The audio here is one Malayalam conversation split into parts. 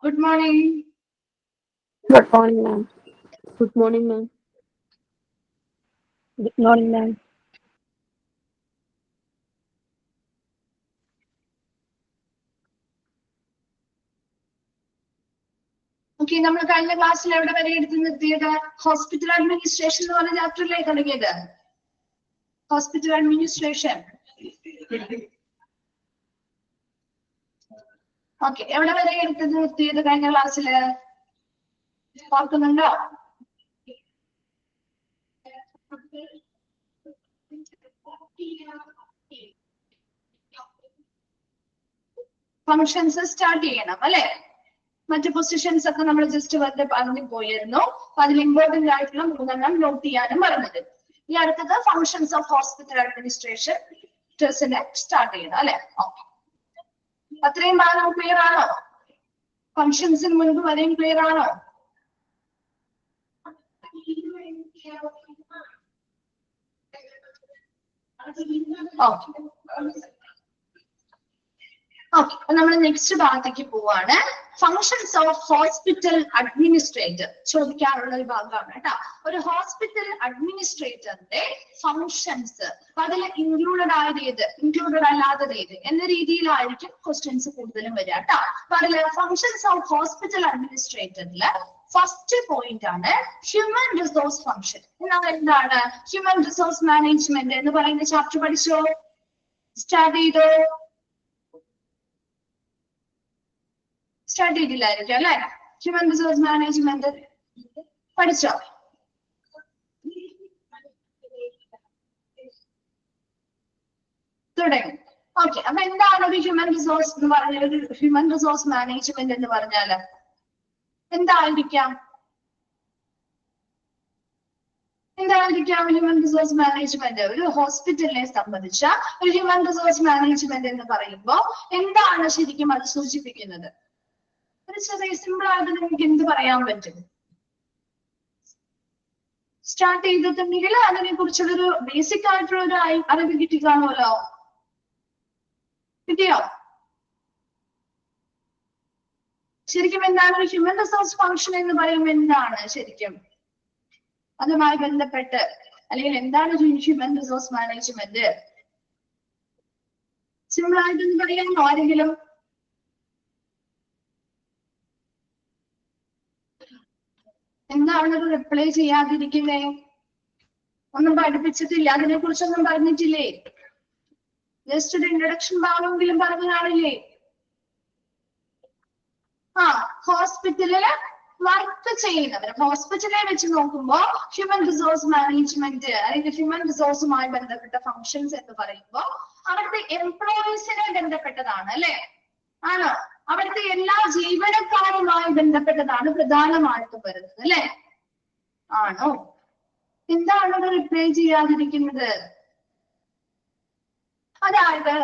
Good morning. Good morning, ma'am. Good morning, ma'am. Good morning, ma'am. Okay, നമ്മൾ കഴിഞ്ഞ ക്ലാസ്സിൽ എവിടെ വരെ എടുത്ത് നിർത്തിയത്? ഹോസ്പിറ്റൽ അഡ്മിനിസ്ട്രേഷൻ എന്ന് പറഞ്ഞ ചാപ്റ്ററിലേ തുടങ്ങിയത്. Hospital administration. ഓക്കെ, എവിടെ വരെ എടുത്ത് നിർത്തിയത് കഴിഞ്ഞ ക്ലാസ്സില്? ഓർക്കുന്നുണ്ടോ? ഫങ്ഷൻസ് സ്റ്റാർട്ട് ചെയ്യണം അല്ലെ? മറ്റു പൊസിഷൻസ് ഒക്കെ നമ്മൾ ജസ്റ്റ് വെറുതെ പറഞ്ഞു പോയിരുന്നു. അപ്പൊ അതിൽ ഇമ്പോർട്ടന്റ് ആയിട്ടുള്ള 3 നോട്ട് ചെയ്യാനും പറഞ്ഞത്. ഇനി അടുത്തത് functions of hospital administration start ചെയ്യണം അല്ലെ? ഓക്കെ, അത്രയും ഭാഗം ക്ലിയർ ആണോ? ഫങ്ഷൻസിന് മുൻപ് വരെയും ക്ലിയർ ആണോ? ഓക്കെ, അപ്പൊ നമ്മൾ നെക്സ്റ്റ് ഭാഗത്തേക്ക് പോവാണ്. ഫങ്ഷൻസ് ഓഫ് ഹോസ്പിറ്റൽ അഡ്മിനിസ്ട്രേറ്റർ ചോദിക്കാറുള്ള ഒരു ഭാഗമാണ് കേട്ടോ. ഒരു ഹോസ്പിറ്റൽ അഡ്മിനിസ്ട്രേറ്ററിന്റെ ഫങ്ഷൻസ്, അതിൽ ഇൻക്ലൂഡഡ് ആയത് ഏത്, ഇൻക്ലൂഡഡ് അല്ലാത്തത് ഏത് എന്ന രീതിയിലായിരിക്കും ക്വസ്റ്റ്യൻസ് കൂടുതലും വരിക കേട്ടോ. അപ്പൊ അതിൽ ഫങ്ഷൻസ് ഓഫ് ഹോസ്പിറ്റൽ അഡ്മിനിസ്ട്രേറ്ററില് ഫസ്റ്റ് പോയിന്റ് ആണ് ഹ്യൂമൻ റിസോഴ്സ് ഫങ്ഷൻ. എന്നാൽ എന്താണ് ഹ്യൂമൻ റിസോഴ്സ് മാനേജ്മെന്റ് എന്ന് പറയുന്ന ചാപ്റ്റർ പഠിച്ചോ? സ്റ്റാർട്ട് ചെയ്തോ? സ്റ്റാർട്ട് ചെയ്തില്ലായിരിക്കും അല്ലെ? ഹ്യൂമൻ റിസോഴ്സ് മാനേജ്മെന്റ് പഠിച്ചോ? തുടങ്ങി. ഓക്കെ, അപ്പൊ എന്താണ് ഒരു ഹ്യൂമൻ റിസോഴ്സ് എന്ന് പറഞ്ഞാൽ, ഒരു ഹ്യൂമൻ റിസോഴ്സ് മാനേജ്മെന്റ് എന്ന് പറഞ്ഞാല് എന്തായിരിക്കാം? എന്തായിരിക്കാം ഹ്യൂമൻ റിസോഴ്സ് മാനേജ്മെന്റ്? ഒരു ഹോസ്പിറ്റലിനെ സംബന്ധിച്ച ഒരു ഹ്യൂമൻ റിസോഴ്സ് മാനേജ്മെന്റ് എന്ന് പറയുമ്പോൾ എന്താണ് ശരിക്കും അത് സൂചിപ്പിക്കുന്നത്? ഒരു ചെറിയ സിമ്പിൾ ആയിട്ട് നിങ്ങൾക്ക് എന്ത് പറയാൻ പറ്റും? സ്റ്റാർട്ട് ചെയ്തിട്ടുണ്ടെങ്കിൽ അതിനെ കുറിച്ചുള്ളൊരു ബേസിക് ആയിട്ടുള്ള ഒരു അറിവ് കിട്ടി കാണുമല്ലോ. കിട്ടിയോ? ശരിക്കും എന്താണ് ഒരു ഹ്യൂമൻ റിസോഴ്സ് ഫങ്ഷൻ എന്ന് പറയുമ്പോൾ എന്താണ് ശരിക്കും അതുമായി ബന്ധപ്പെട്ട്, അല്ലെങ്കിൽ എന്താണ് ഹ്യൂമൻ റിസോഴ്സ് മാനേജ്മെന്റ്? സിമ്പിൾ ആയിട്ടൊന്ന് പറയാമോ ആരെങ്കിലും? എന്താണ് റിപ്ലൈ ചെയ്യാതിരിക്കുന്നേ? ഒന്നും പഠിപ്പിച്ചിട്ടില്ല, അതിനെ കുറിച്ചൊന്നും പറഞ്ഞിട്ടില്ലേ? ജസ്റ്റ് ഒരു ഇൻട്രൊഡക്ഷൻ ഭാഗമെങ്കിലും പറഞ്ഞു കാണില്ലേ? ഹോസ്പിറ്റലില് വർക്ക് ചെയ്യുന്നവർ, ഹോസ്പിറ്റലിനെ വെച്ച് നോക്കുമ്പോൾ ഹ്യൂമൻ റിസോഴ്സ് മാനേജ്മെന്റ് അല്ലെങ്കിൽ ഹ്യൂമൻ റിസോഴ്സുമായി ബന്ധപ്പെട്ട ഫങ്ഷൻസ് എന്ന് പറയുമ്പോൾ അവിടുത്തെ എംപ്ലോയീസിനെ ബന്ധപ്പെട്ടതാണ് അല്ലെ? ആണോ? അവിടുത്തെ എല്ലാ ജീവനക്കാരുമായി ബന്ധപ്പെട്ടതാണ് പ്രധാനമായിട്ടും വരുന്നത് അല്ലെ? ആണോ? എന്താണ് റിപ്ലൈ ചെയ്യാതിരിക്കുന്നത്? അതായത്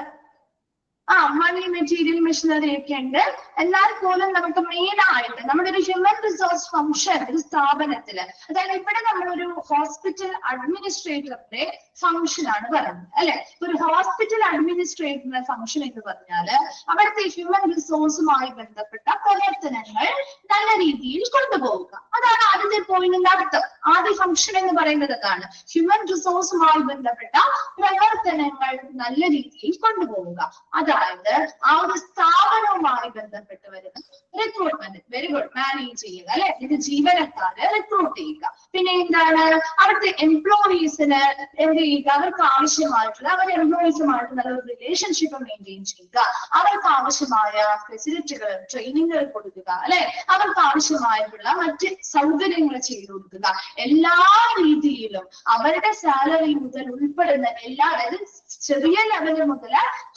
മണി, മെറ്റീരിയൽ, മെഷീനറി ഒക്കെ ഉണ്ട്. എന്നാൽ പോലും നമുക്ക് മെയിൻ ആയിട്ട് നമ്മുടെ ഒരു ഹ്യൂമൻ റിസോഴ്സ് ഫങ്ഷൻ ഒരു സ്ഥാപനത്തില്, അതായത് ഇവിടെ നമ്മളൊരു ഹോസ്പിറ്റൽ അഡ്മിനിസ്ട്രേറ്ററിന്റെ ഫങ്ഷൻ ആണ് പറയുന്നത് അല്ലെ? ഒരു ഹോസ്പിറ്റൽ അഡ്മിനിസ്ട്രേറ്ററിന്റെ ഫങ്ഷൻ എന്ന് പറഞ്ഞാല് അവിടുത്തെ ഹ്യൂമൻ റിസോഴ്സുമായി ബന്ധപ്പെട്ട പ്രവർത്തനങ്ങൾ നല്ല രീതിയിൽ കൊണ്ടുപോവുക. അതാണ് ആദ്യത്തെ പോയിന്റിന്റെ അർത്ഥം. ആദ്യ ഫങ്ഷൻ എന്ന് പറയുന്നത് അതാണ്, ഹ്യൂമൻ റിസോഴ്സുമായി ബന്ധപ്പെട്ട പ്രവർത്തനങ്ങൾ നല്ല രീതിയിൽ കൊണ്ടുപോവുക. അതായത് ആ ഒരു സ്ഥാപനവുമായി ബന്ധപ്പെട്ട് വരുന്ന റിക്രൂട്ട്മെന്റ്, വെരി ഗുഡ്, മാനേജ് ചെയ്യുക അല്ലെ? ഇത് ജീവനക്കാരെ റിക്രൂട്ട് ചെയ്യുക. പിന്നെ എന്താണ് അവിടുത്തെ എംപ്ലോയീസിന് എന്ത് ചെയ്യുക? അവർക്ക് ആവശ്യമായിട്ടുള്ള അവരുടെ എംപ്ലോയീസുമായിട്ടുള്ള ഒരു റിലേഷൻഷിപ്പ് മെയിൻറ്റെയിൻ ചെയ്യുക. അവർക്ക് ആവശ്യമായ ഫെസിലിറ്റികൾ, ട്രെയിനിങ്ങുകൾ കൊടുക്കുക അല്ലെ? അവർക്ക് ആവശ്യമായിട്ടുള്ള മറ്റ് സൗകര്യങ്ങൾ ചെയ്തു കൊടുക്കുക. എല്ലാ രീതിയിലും അവരുടെ സാലറി മുതൽ ഉൾപ്പെടുന്ന എല്ലാ, അതായത് ചെറിയ ലെവൽ മുതൽ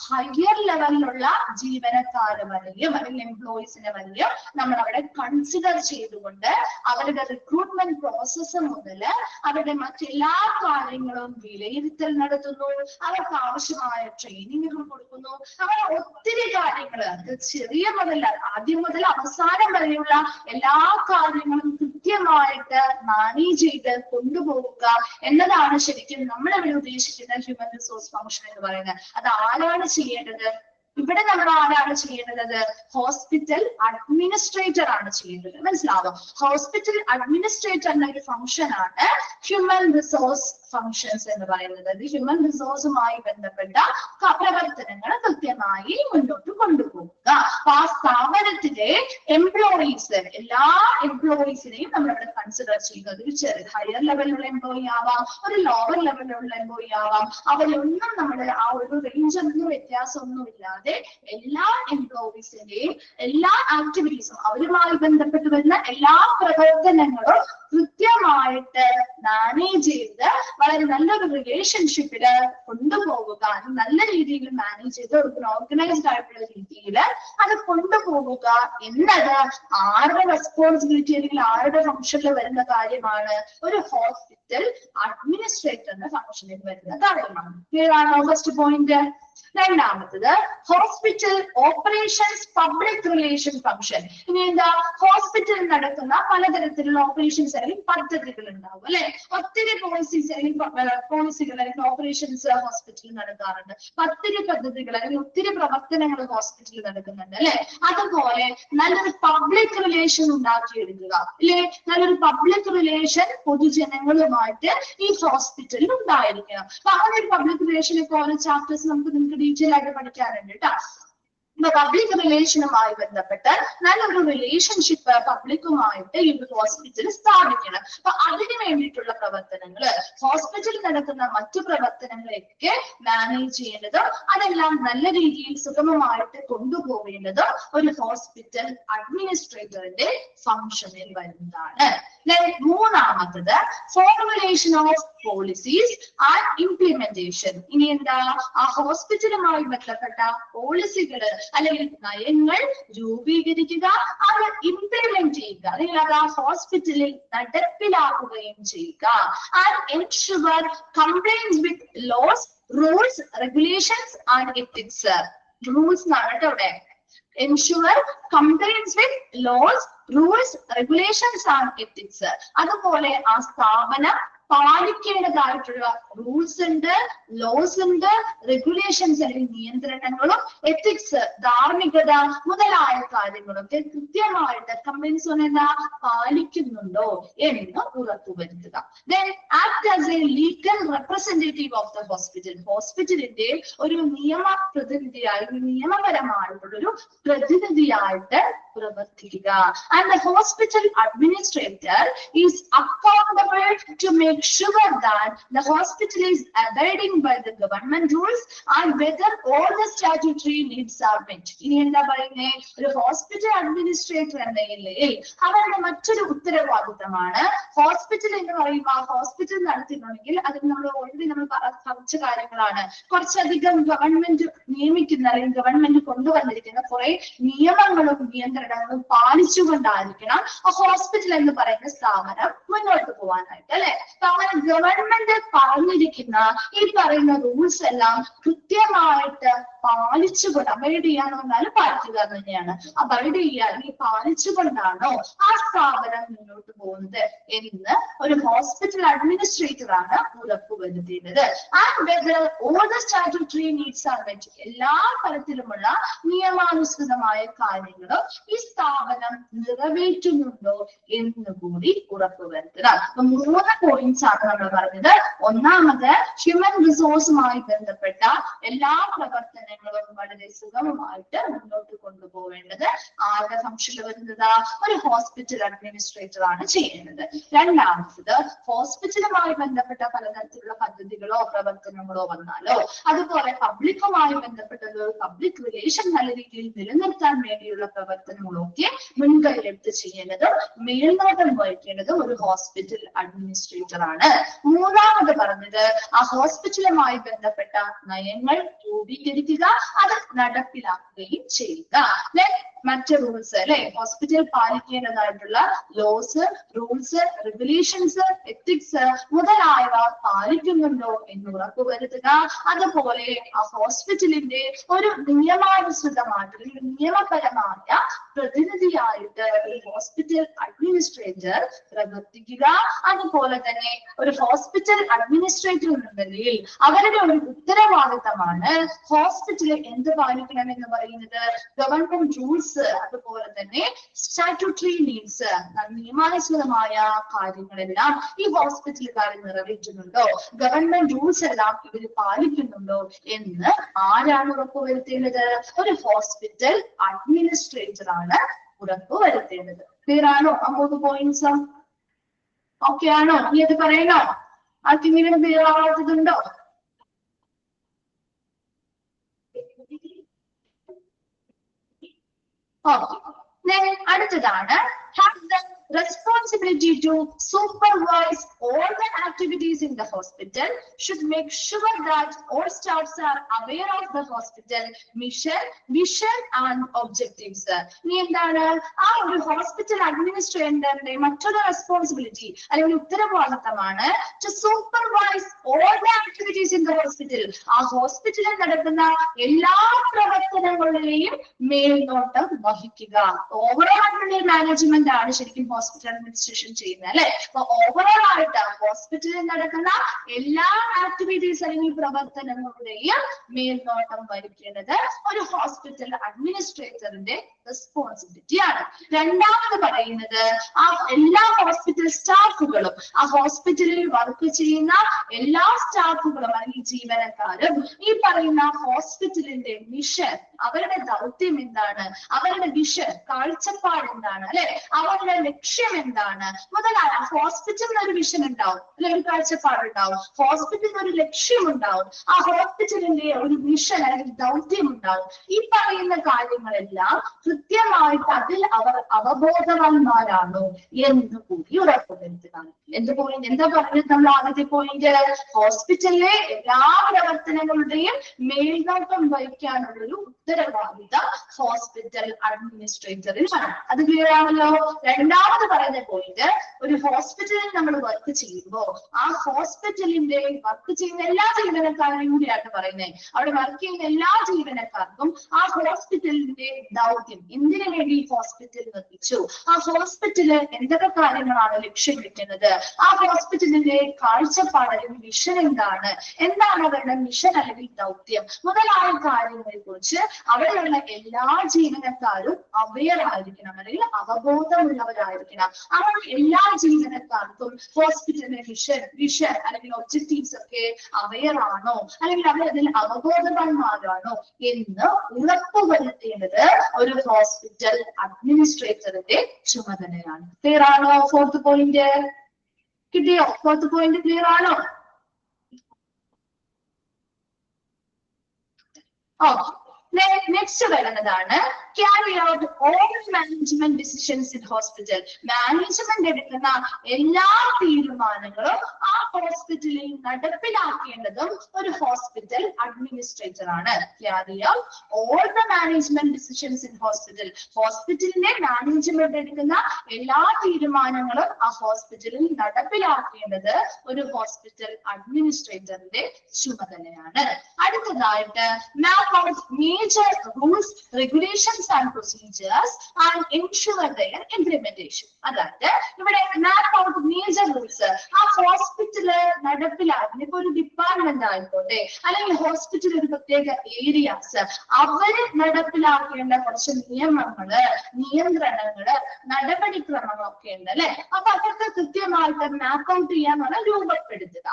ഹയർ ലെവലിലുള്ള ജീവനക്കാരെ വരെയും അല്ലെങ്കിൽ എംപ്ലോയീസിനെ വരെയും നമ്മൾ അവിടെ കൺസിഡർ ചെയ്തുകൊണ്ട് അവരുടെ റിക്രൂട്ട്മെന്റ് പ്രോസസ്സ് മുതൽ അവരുടെ മറ്റെല്ലാ കാര്യങ്ങളും വിലയിരുത്തൽ നടത്തുന്നു. അവർക്ക് ആവശ്യമായ ട്രെയിനിങ്ങുകൾ കൊടുക്കുന്നു. അങ്ങനെ ഒത്തിരി കാര്യങ്ങൾ, അത് ചെറിയ മുതൽ ആദ്യം മുതൽ അവസാനം വരെയുള്ള എല്ലാ കാര്യങ്ങളും കൃത്യമായിട്ട് മാനേജ് ചെയ്ത് കൊണ്ടുപോവുക എന്നതാണ് ശരിക്കും നമ്മൾ ഇവിടെ ഉദ്ദേശിക്കുന്ന ഹ്യൂമൻ റിസോഴ്സ് ഫങ്ഷൻ എന്ന് പറയുന്നത്. അത് ആരാണ് ചെയ്യേണ്ടത്? ഇവിടെ നമ്മൾ ആരാണ് ചെയ്യുന്നത്? ഹോസ്പിറ്റൽ അഡ്മിനിസ്ട്രേറ്റർ ആണ് ചെയ്യുന്നത്. മനസ്സിലാവും? ഹോസ്പിറ്റൽ അഡ്മിനിസ്ട്രേറ്റർ എന്ന ഒരു ഫംഗ്ഷൻ ആണ് ഹ്യൂമൻ റിസോഴ്സ് ഫങ്ഷൻസ് എന്ന് പറയുന്നത്. ഹ്യൂമൻ റിസോഴ്സുമായി ബന്ധപ്പെട്ട പ്രവർത്തനങ്ങൾ കൃത്യമായി മുന്നോട്ട് കൊണ്ടുപോകുക. അപ്പൊ ആ സ്ഥാപനത്തിലെ എംപ്ലോയീസ്, എല്ലാ എംപ്ലോയീസിനെയും നമ്മൾ ഇവിടെ കൺസിഡർ ചെയ്യുക. ഒരു ഹയർ ലെവലിലുള്ള എംപ്ലോയി ആവാം, ഒരു ലോവർ ലെവലിലുള്ള എംപ്ലോയി ആവാം. അവരൊന്നും നമ്മുടെ ആ ഒരു റേഞ്ച് ഒന്നും വ്യത്യാസമൊന്നും ഇല്ലാതെ എല്ലാ എംപ്ലോയീസിന്റെയും എല്ലാ ആക്ടിവിറ്റീസും, അവരുമായി ബന്ധപ്പെട്ട് വരുന്ന എല്ലാ പ്രവർത്തനങ്ങളും കൃത്യമായിട്ട് മാനേജ് ചെയ്ത് വളരെ നല്ലൊരു റിലേഷൻഷിപ്പില് കൊണ്ടുപോവുക, നല്ല രീതിയിൽ മാനേജ് ചെയ്ത് ഒരു ഓർഗനൈസ്ഡ് ആയിട്ടുള്ള രീതിയിൽ അത് കൊണ്ടുപോവുക എന്നത് ആരുടെ റെസ്പോൺസിബിലിറ്റി അല്ലെങ്കിൽ ആരുടെ ഫംഗ്ഷനിൽ വരുന്ന കാര്യമാണ്? ഒരു ഹോസ്പിറ്റൽ അഡ്മിനിസ്ട്രേറ്ററിന്റെ ഫംഗ്ഷനിൽ വരുന്ന കാര്യമാണ്. ക്ലിയർ ആണോ ഫസ്റ്റ് പോയിന്റ്? രണ്ടാമത്തത് hospital operations public relation function. ഇനി എന്താ? ഹോസ്പിറ്റലിൽ നടക്കുന്ന പലതരത്തിലുള്ള ഓപ്പറേഷൻസ് അല്ലെങ്കിൽ പദ്ധതികൾ ഉണ്ടാവും അല്ലെ? ഒത്തിരി പോളിസീസ് അല്ലെങ്കിൽ ഓപ്പറേഷൻസ് ഹോസ്പിറ്റലിൽ നടക്കാറുണ്ട്. ഒത്തിരി പദ്ധതികൾ അല്ലെങ്കിൽ ഒത്തിരി പ്രവർത്തനങ്ങൾ ഹോസ്പിറ്റലിൽ നടക്കുന്നുണ്ട് അല്ലെ? അതുപോലെ നല്ലൊരു പബ്ലിക് റിലേഷൻ ഉണ്ടാക്കിയെടുക്കുക അല്ലെ? നല്ലൊരു പബ്ലിക് റിലേഷൻ പൊതുജനങ്ങളുമായിട്ട് ഈ ഹോസ്പിറ്റലിൽ ഉണ്ടായിരിക്കണം. അപ്പൊ അങ്ങനെ ഒരു പബ്ലിക് റിലേഷനൊക്കെ ഓരോ ചാപ്റ്റേഴ്സ് നിങ്ങൾക്ക് ഡീറ്റെയിൽ ആയിട്ട് പഠിക്കാറുണ്ട് കേട്ടോ. പബ്ലിക് റിലേഷനുമായി ബന്ധപ്പെട്ട് നല്ലൊരു റിലേഷൻഷിപ്പ് പബ്ലിക്കുമായിട്ട് ഈ ഒരു ഹോസ്പിറ്റൽ സ്ഥാപിക്കണം. അപ്പൊ അതിന് വേണ്ടിയിട്ടുള്ള പ്രവർത്തനങ്ങൾ, ഹോസ്പിറ്റലിൽ നടക്കുന്ന മറ്റു പ്രവർത്തനങ്ങളെയൊക്കെ മാനേജ് ചെയ്യേണ്ടതും അതെല്ലാം നല്ല രീതിയിൽ സുഗമമായിട്ട് കൊണ്ടുപോകേണ്ടതും ഒരു ഹോസ്പിറ്റൽ അഡ്മിനിസ്ട്രേറ്ററിന്റെ ഫംഗ്ഷനിൽ വരുന്നതാണ്. മൂന്നാമത്തത് formulation of policies and implementation. ഇനി എന്താ? ആ ഹോസ്പിറ്റലുമായി ബന്ധപ്പെട്ട പോളിസികൾ അല്ലെങ്കിൽ നയങ്ങൾ രൂപീകരിക്കുക, അത് ഇംപ്ലിമെന്റ് ചെയ്യുക, അല്ലെങ്കിൽ അത് ആ ഹോസ്പിറ്റലിൽ നടപ്പിലാക്കുകയും ചെയ്യുക. And ensure compliance with laws, rules, regulations and ethics. Rules എന്നാണ് കേട്ടോ ഇവിടെ. ensure compliance with laws, rules, regulations and ethics. അതുപോലെ ആ സ്ഥാപനം പാലിക്കേണ്ടതായിട്ടുള്ള റൂൾസ് ഉണ്ട്, ലോസ് ഉണ്ട്, റെഗുലേഷൻസ് അല്ലെങ്കിൽ നിയന്ത്രണങ്ങളും എത്തിക്സ് ധാർമ്മികത മുതലായ കാര്യങ്ങളൊക്കെ കൃത്യമായിട്ട് കംപ്ലൈൻസ് എന്താ പാലിക്കുന്നുണ്ടോ എന്ന് ഉറപ്പുവരുത്തുക. Then act as a legal representative of the hospital. ഹോസ്പിറ്റലിന്റെ ഒരു നിയമ പ്രതിനിധിയായി, നിയമപരമായിട്ടുള്ള ഒരു പ്രതിനിധിയായിട്ട് പ്രവർത്തിക്കുക. And the hospital administrator is accountable to make sure that the hospital is abiding by the government rules and whether all the statutory needs are met. ഇനി എന്താ പറയുന്നേ? ഒരു ഹോസ്പിറ്റൽ അഡ്മിനിസ്ട്രേറ്റർ എന്ന നിലയിൽ അവരുടെ മറ്റൊരു ഉത്തരവാദിത്തമാണ്, ഹോസ്പിറ്റൽ എന്ന് പറയുമ്പോൾ ഹോസ്പിറ്റൽ നടത്തിയിട്ടുണ്ടെങ്കിൽ അതിന് നമ്മൾ ഓൾറെഡി നമ്മൾ പറഞ്ഞ കാര്യങ്ങളാണ്. കുറച്ചധികം ഗവൺമെന്റ് നിയമിക്കുന്ന അല്ലെങ്കിൽ ഗവൺമെന്റ് കൊണ്ടുവന്നിരിക്കുന്ന കുറെ നിയമങ്ങളും നിയന്ത്രണങ്ങളും പാലിച്ചുകൊണ്ടായിരിക്കണം ആ ഹോസ്പിറ്റൽ എന്ന് പറയുന്ന സ്ഥാപനം മുന്നോട്ട് പോകാനായിട്ട് അല്ലെ? അങ്ങനെ ഗവൺമെന്റ് പറഞ്ഞിരിക്കുന്ന ഈ പറയുന്ന റൂൾസ് എല്ലാം കൃത്യമായിട്ട് പാലിച്ചുകൊണ്ട്, അബൈഡ് ചെയ്യാന്ന് പറഞ്ഞാൽ പാലിക്കുക തന്നെയാണ്, അബൈഡ് ചെയ്യാൻ ഈ പാലിച്ചുകൊണ്ടാണോ ആ സ്ഥാപനം മുന്നോട്ട് പോകുന്നത് എന്ന് ഒരു ഹോസ്പിറ്റൽ അഡ്മിനിസ്ട്രേറ്റർ ആണ് ഉറപ്പുവരുത്തേണ്ടത്. And whether all the statutory needs are met. എല്ലാ തരത്തിലുമുള്ള നിയമാനുസൃതമായ കാര്യങ്ങളും ഈ സ്ഥാപനം നിറവേറ്റുന്നുണ്ടോ എന്ന് കൂടി ഉറപ്പുവരുത്തണം. അപ്പൊ 3 പോയിന്റ്സ് ആണ് നമ്മൾ പറഞ്ഞത്. ഒന്നാമത് ഹ്യൂമൻ റിസോഴ്സുമായി ബന്ധപ്പെട്ട എല്ലാ പ്രവർത്തനങ്ങളും വളരെ സുഗമമായിട്ട് മുന്നോട്ട് കൊണ്ടുപോവേണ്ടത് ആരുടെ ഫംഗ്ഷനിൽ വരുന്നത്? ഒരു ഹോസ്പിറ്റൽ അഡ്മിനിസ്ട്രേറ്റർ ആണ് ചെയ്യേണ്ടത്. രണ്ടാമത് ഹോസ്പിറ്റലുമായി ബന്ധപ്പെട്ട പലതരത്തിലുള്ള പദ്ധതികളോ പ്രവർത്തനങ്ങളോ വന്നാലോ, അതുപോലെ പബ്ലിക്കുമായി ബന്ധപ്പെട്ടതോ പബ്ലിക് റിലേഷൻ നല്ല രീതിയിൽ നിലനിർത്താൻ വേണ്ടിയുള്ള പ്രവർത്തനങ്ങളൊക്കെ മുൻകൈയെടുത്ത് ചെയ്യേണ്ടതും മേൽനോട്ടം വഹിക്കേണ്ടതും ഒരു ഹോസ്പിറ്റൽ അഡ്മിനിസ്ട്രേറ്റർ ആണ്. മൂന്നാമത് പറഞ്ഞത് ആ ഹോസ്പിറ്റലുമായി ബന്ധപ്പെട്ട നയങ്ങൾ രൂപീകരിക്കുക, അത് നടപ്പിലാക്കുകയും ചെയ്യുക. മറ്റ് റൂൾസ് അല്ലെ, ഹോസ്പിറ്റൽ പാലിക്കേണ്ടതായിട്ടുള്ള ലോസ്, റൂൾസ്, റെഗുലേഷൻസ്, എത്തിക്സ് മുതലായവ പാലിക്കുന്നുണ്ടോ എന്ന് ഉറപ്പുവരുത്തുക. അതുപോലെ ആ ഹോസ്പിറ്റലിന്റെ ഒരു നിയമാനുസൃതമായിട്ട് നിയമപരമായ പ്രതിനിധിയായിട്ട് ഒരു ഹോസ്പിറ്റൽ അഡ്മിനിസ്ട്രേറ്റർ പ്രവർത്തിക്കുക. അതുപോലെ തന്നെ ഒരു ഹോസ്പിറ്റൽ അഡ്മിനിസ്ട്രേറ്റർ എന്ന നിലയിൽ അവരുടെ ഒരു ഉത്തരവാദിത്തമാണ് ഹോസ്പിറ്റലിൽ എന്ത് പാലിക്കണം എന്ന് പറയുന്നത്. ഗവൺമെന്റ് റൂൾസ്, അതുപോലെ തന്നെ സ്റ്റാറ്റ്യൂട്ടറി നീഡ്സ്, നിയമാനുസൃതമായ കാര്യങ്ങളെല്ലാം ഈ ഹോസ്പിറ്റലുകാർ നിറവേറ്റുന്നുണ്ടോ, ഗവൺമെന്റ് റൂൾസ് എല്ലാം ഇവർ പാലിക്കുന്നുണ്ടോ എന്ന് ആരാണ് ഉറപ്പുവരുത്തേണ്ടത്? ഒരു ഹോസ്പിറ്റൽ അഡ്മിനിസ്ട്രേറ്റർ ആണ് ഉറപ്പുവരുത്തേണ്ടത്. ക്ലിയർ ആണോ? 3 പോയിന്റ്സ് ഓക്കെ ആണോ? ഇനി അത് പറയണോ? ആർക്കെങ്കിലും ക്ലിയർ ആവാത്തതുണ്ടോ? ഓക്കെ, അടുത്തതാണ് have the responsibility to supervise all the activities in the hospital, should make sure that all staffs are aware of the hospital mission, vision and objectives. ഇനി എന്താണ് ആ ഒരു ഹോസ്പിറ്റൽ അഡ്മിനിസ്ട്രേറ്ററിന്റെ മറ്റൊരു റെസ്പോൺസിബിലിറ്റി അല്ലെങ്കിൽ ഉത്തരവാദിത്തമാണ് to supervise all the activities in the hospital. ആ ഹോസ്പിറ്റലിൽ നടക്കുന്ന എല്ലാ പ്രവർത്തനങ്ങളുടെയും മേൽനോട്ടം വഹിക്കുക. ഓവറോൾ മാനേജ്മെന്റ് ആണ് ശരിക്കും ഹോസ്പിറ്റൽ അഡ്മിനിസ്ട്രേഷൻ ചെയ്യുന്നത്, അല്ലെ? അപ്പൊ ഓവറോൾ ആയിട്ട് ഹോസ്പിറ്റലിൽ നടക്കുന്ന എല്ലാ ആക്ടിവിറ്റീസ് അല്ലെങ്കിൽ പ്രവർത്തനങ്ങളുടെയും മേൽനോട്ടം വഹിക്കേണ്ടത് ഒരു ഹോസ്പിറ്റൽ അഡ്മിനിസ്ട്രേറ്ററിന്റെ റെസ്പോൺസിബിലിറ്റി ആണ്. രണ്ടാമത് പറയുന്നത് ആ എല്ലാ ഹോസ്പിറ്റൽ സ്റ്റാഫുകളും, ആ ഹോസ്പിറ്റലിൽ വർക്ക് ചെയ്യുന്ന എല്ലാ സ്റ്റാഫുകളും അല്ലെങ്കിൽ ജീവനക്കാരും ഈ പറയുന്ന ഹോസ്പിറ്റലിന്റെ മിഷൻ, അവരുടെ ദൗത്യം എന്താണ്, അവരുടെ വിഷൻ, കാഴ്ചപ്പാട് എന്താണ്, അല്ലെ? അവരുടെ ലക്ഷ്യം എന്താണ് മുതലായ ഹോസ്പിറ്റലിന് ഒരു വിഷൻ ഉണ്ടാവും, അല്ലെ? ഒരു കാഴ്ചപ്പാട് ഉണ്ടാവും, ഹോസ്പിറ്റലിന് ഒരു ലക്ഷ്യം ഉണ്ടാവും, ആ ഹോസ്പിറ്റലിന്റെ ഒരു മിഷൻ അല്ലെങ്കിൽ ദൗത്യം ഉണ്ടാവും. ഈ പറയുന്ന കാര്യങ്ങളെല്ലാം കൃത്യമായിട്ട് അതിൽ അവർ അവബോധവാന്മാരാണോ എന്ന് കൂടി ഉറപ്പുവരുത്തുകയാണ്. എന്ത് പോയിന്റ് എന്താ പറഞ്ഞത് നമ്മൾ ആദ്യത്തെ പോയിന്റ്? ഹോസ്പിറ്റലിലെ എല്ലാ പ്രവർത്തനങ്ങളുടെയും മേൽനോട്ടം വഹിക്കാനുള്ളൊരു ഉത്തരവാദിത്തം ഹോസ്പിറ്റൽ അഡ്മിനിസ്ട്രേറ്ററിനാണ്. അത് ക്ലിയർ ആണല്ലോ? രണ്ടാമത് പറയുന്ന പോയിന്റ്, ഒരു ഹോസ്പിറ്റലിൽ നമ്മൾ വർക്ക് ചെയ്യുമ്പോൾ ആ ഹോസ്പിറ്റലിന്റെ വർക്ക് ചെയ്യുന്ന എല്ലാ ജീവനക്കാരെയും കൂടിയാണ് പറയുന്നത്. അവിടെ വർക്ക് ചെയ്യുന്ന എല്ലാ ജീവനക്കാർക്കും ആ ഹോസ്പിറ്റലിന്റെ ദൗത്യം, എന്തിനു വേണ്ടി ഹോസ്പിറ്റൽ നിർമ്മിച്ചു, ആ ഹോസ്പിറ്റല് എന്തൊക്കെ കാര്യങ്ങളാണ് ലക്ഷ്യം വെക്കുന്നത്, ആ ഹോസ്പിറ്റലിന്റെ കാഴ്ചപ്പാട് അല്ലെങ്കിൽ വിഷൻ എന്താണ്, എന്താണ് അവരുടെ മിഷൻ അല്ലെങ്കിൽ ദൗത്യം മുതലായ കാര്യങ്ങളെ കുറിച്ച് അവിടെയുള്ള എല്ലാ ജീവനക്കാരും അവെയർ ആയിരിക്കണം അല്ലെങ്കിൽ അവബോധമുള്ളവരായിരിക്കണം. അവർ എല്ലാ ജീവനക്കാർക്കും ഹോസ്പിറ്റലിന്റെ വിഷൻ അല്ലെങ്കിൽ ഒബ്ജക്റ്റീവ്സ് ഒക്കെ അവെയർ ആണോ അല്ലെങ്കിൽ അവർ അതിൽ അവബോധവാന്മാരാണോ എന്ന് ഉറപ്പുവരുത്തേണ്ടത് ഒരു ഹോസ്പിറ്റൽ അഡ്മിനിസ്ട്രേറ്ററിന്റെ ചുമതലയാണ്. ക്ലിയർ ആണോ? 4th പോയിന്റ് കിട്ടിയോ? 4th പോയിന്റ് ക്ലിയർ ആണോ? നെക്സ്റ്റ് വരുന്നതാണ് carry out all management decisions in hospital. Management എടുക്കുന്ന എല്ലാ തീരുമാനങ്ങളും ആ ഹോസ്പിറ്റലിൽ നടപ്പിലാക്കേണ്ടതും ഒരു ഹോസ്പിറ്റൽ അഡ്മിനിസ്ട്രേറ്റർ ആണ്. carry out all the management decisions in hospital. ഹോസ്പിറ്റലിന്റെ മാനേജ്മെന്റ് എടുക്കുന്ന എല്ലാ തീരുമാനങ്ങളും ആ ഹോസ്പിറ്റലിൽ നടപ്പിലാക്കേണ്ടത് ഒരു ഹോസ്പിറ്റൽ അഡ്മിനിസ്ട്രേറ്ററിന്റെ ചുമതലയാണ്. അടുത്തതായിട്ട് map out major rules, regulations and procedures and ensure their implementation. അതായത് ഇവിടെ map out major rules, ആ ഹോസ്പിറ്റല് നടപ്പിലാക്കുന്ന ഇപ്പൊ ഒരു ഡിപ്പാർട്ട്മെന്റ് ആയിക്കോട്ടെ അല്ലെങ്കിൽ ഹോസ്പിറ്റൽ ഒരു പ്രത്യേക ഏരിയാസ്, അവര് നടപ്പിലാക്കേണ്ട കുറച്ച് നിയമങ്ങള്, നിയന്ത്രണങ്ങള്, നടപടിക്രമങ്ങളൊക്കെ ഉണ്ട്, അല്ലെ? അപ്പൊ അതൊക്കെ കൃത്യമായിട്ട് മാപ്പ് ഔട്ട് ചെയ്യാന്നാണ് രൂപപ്പെടുത്തുക.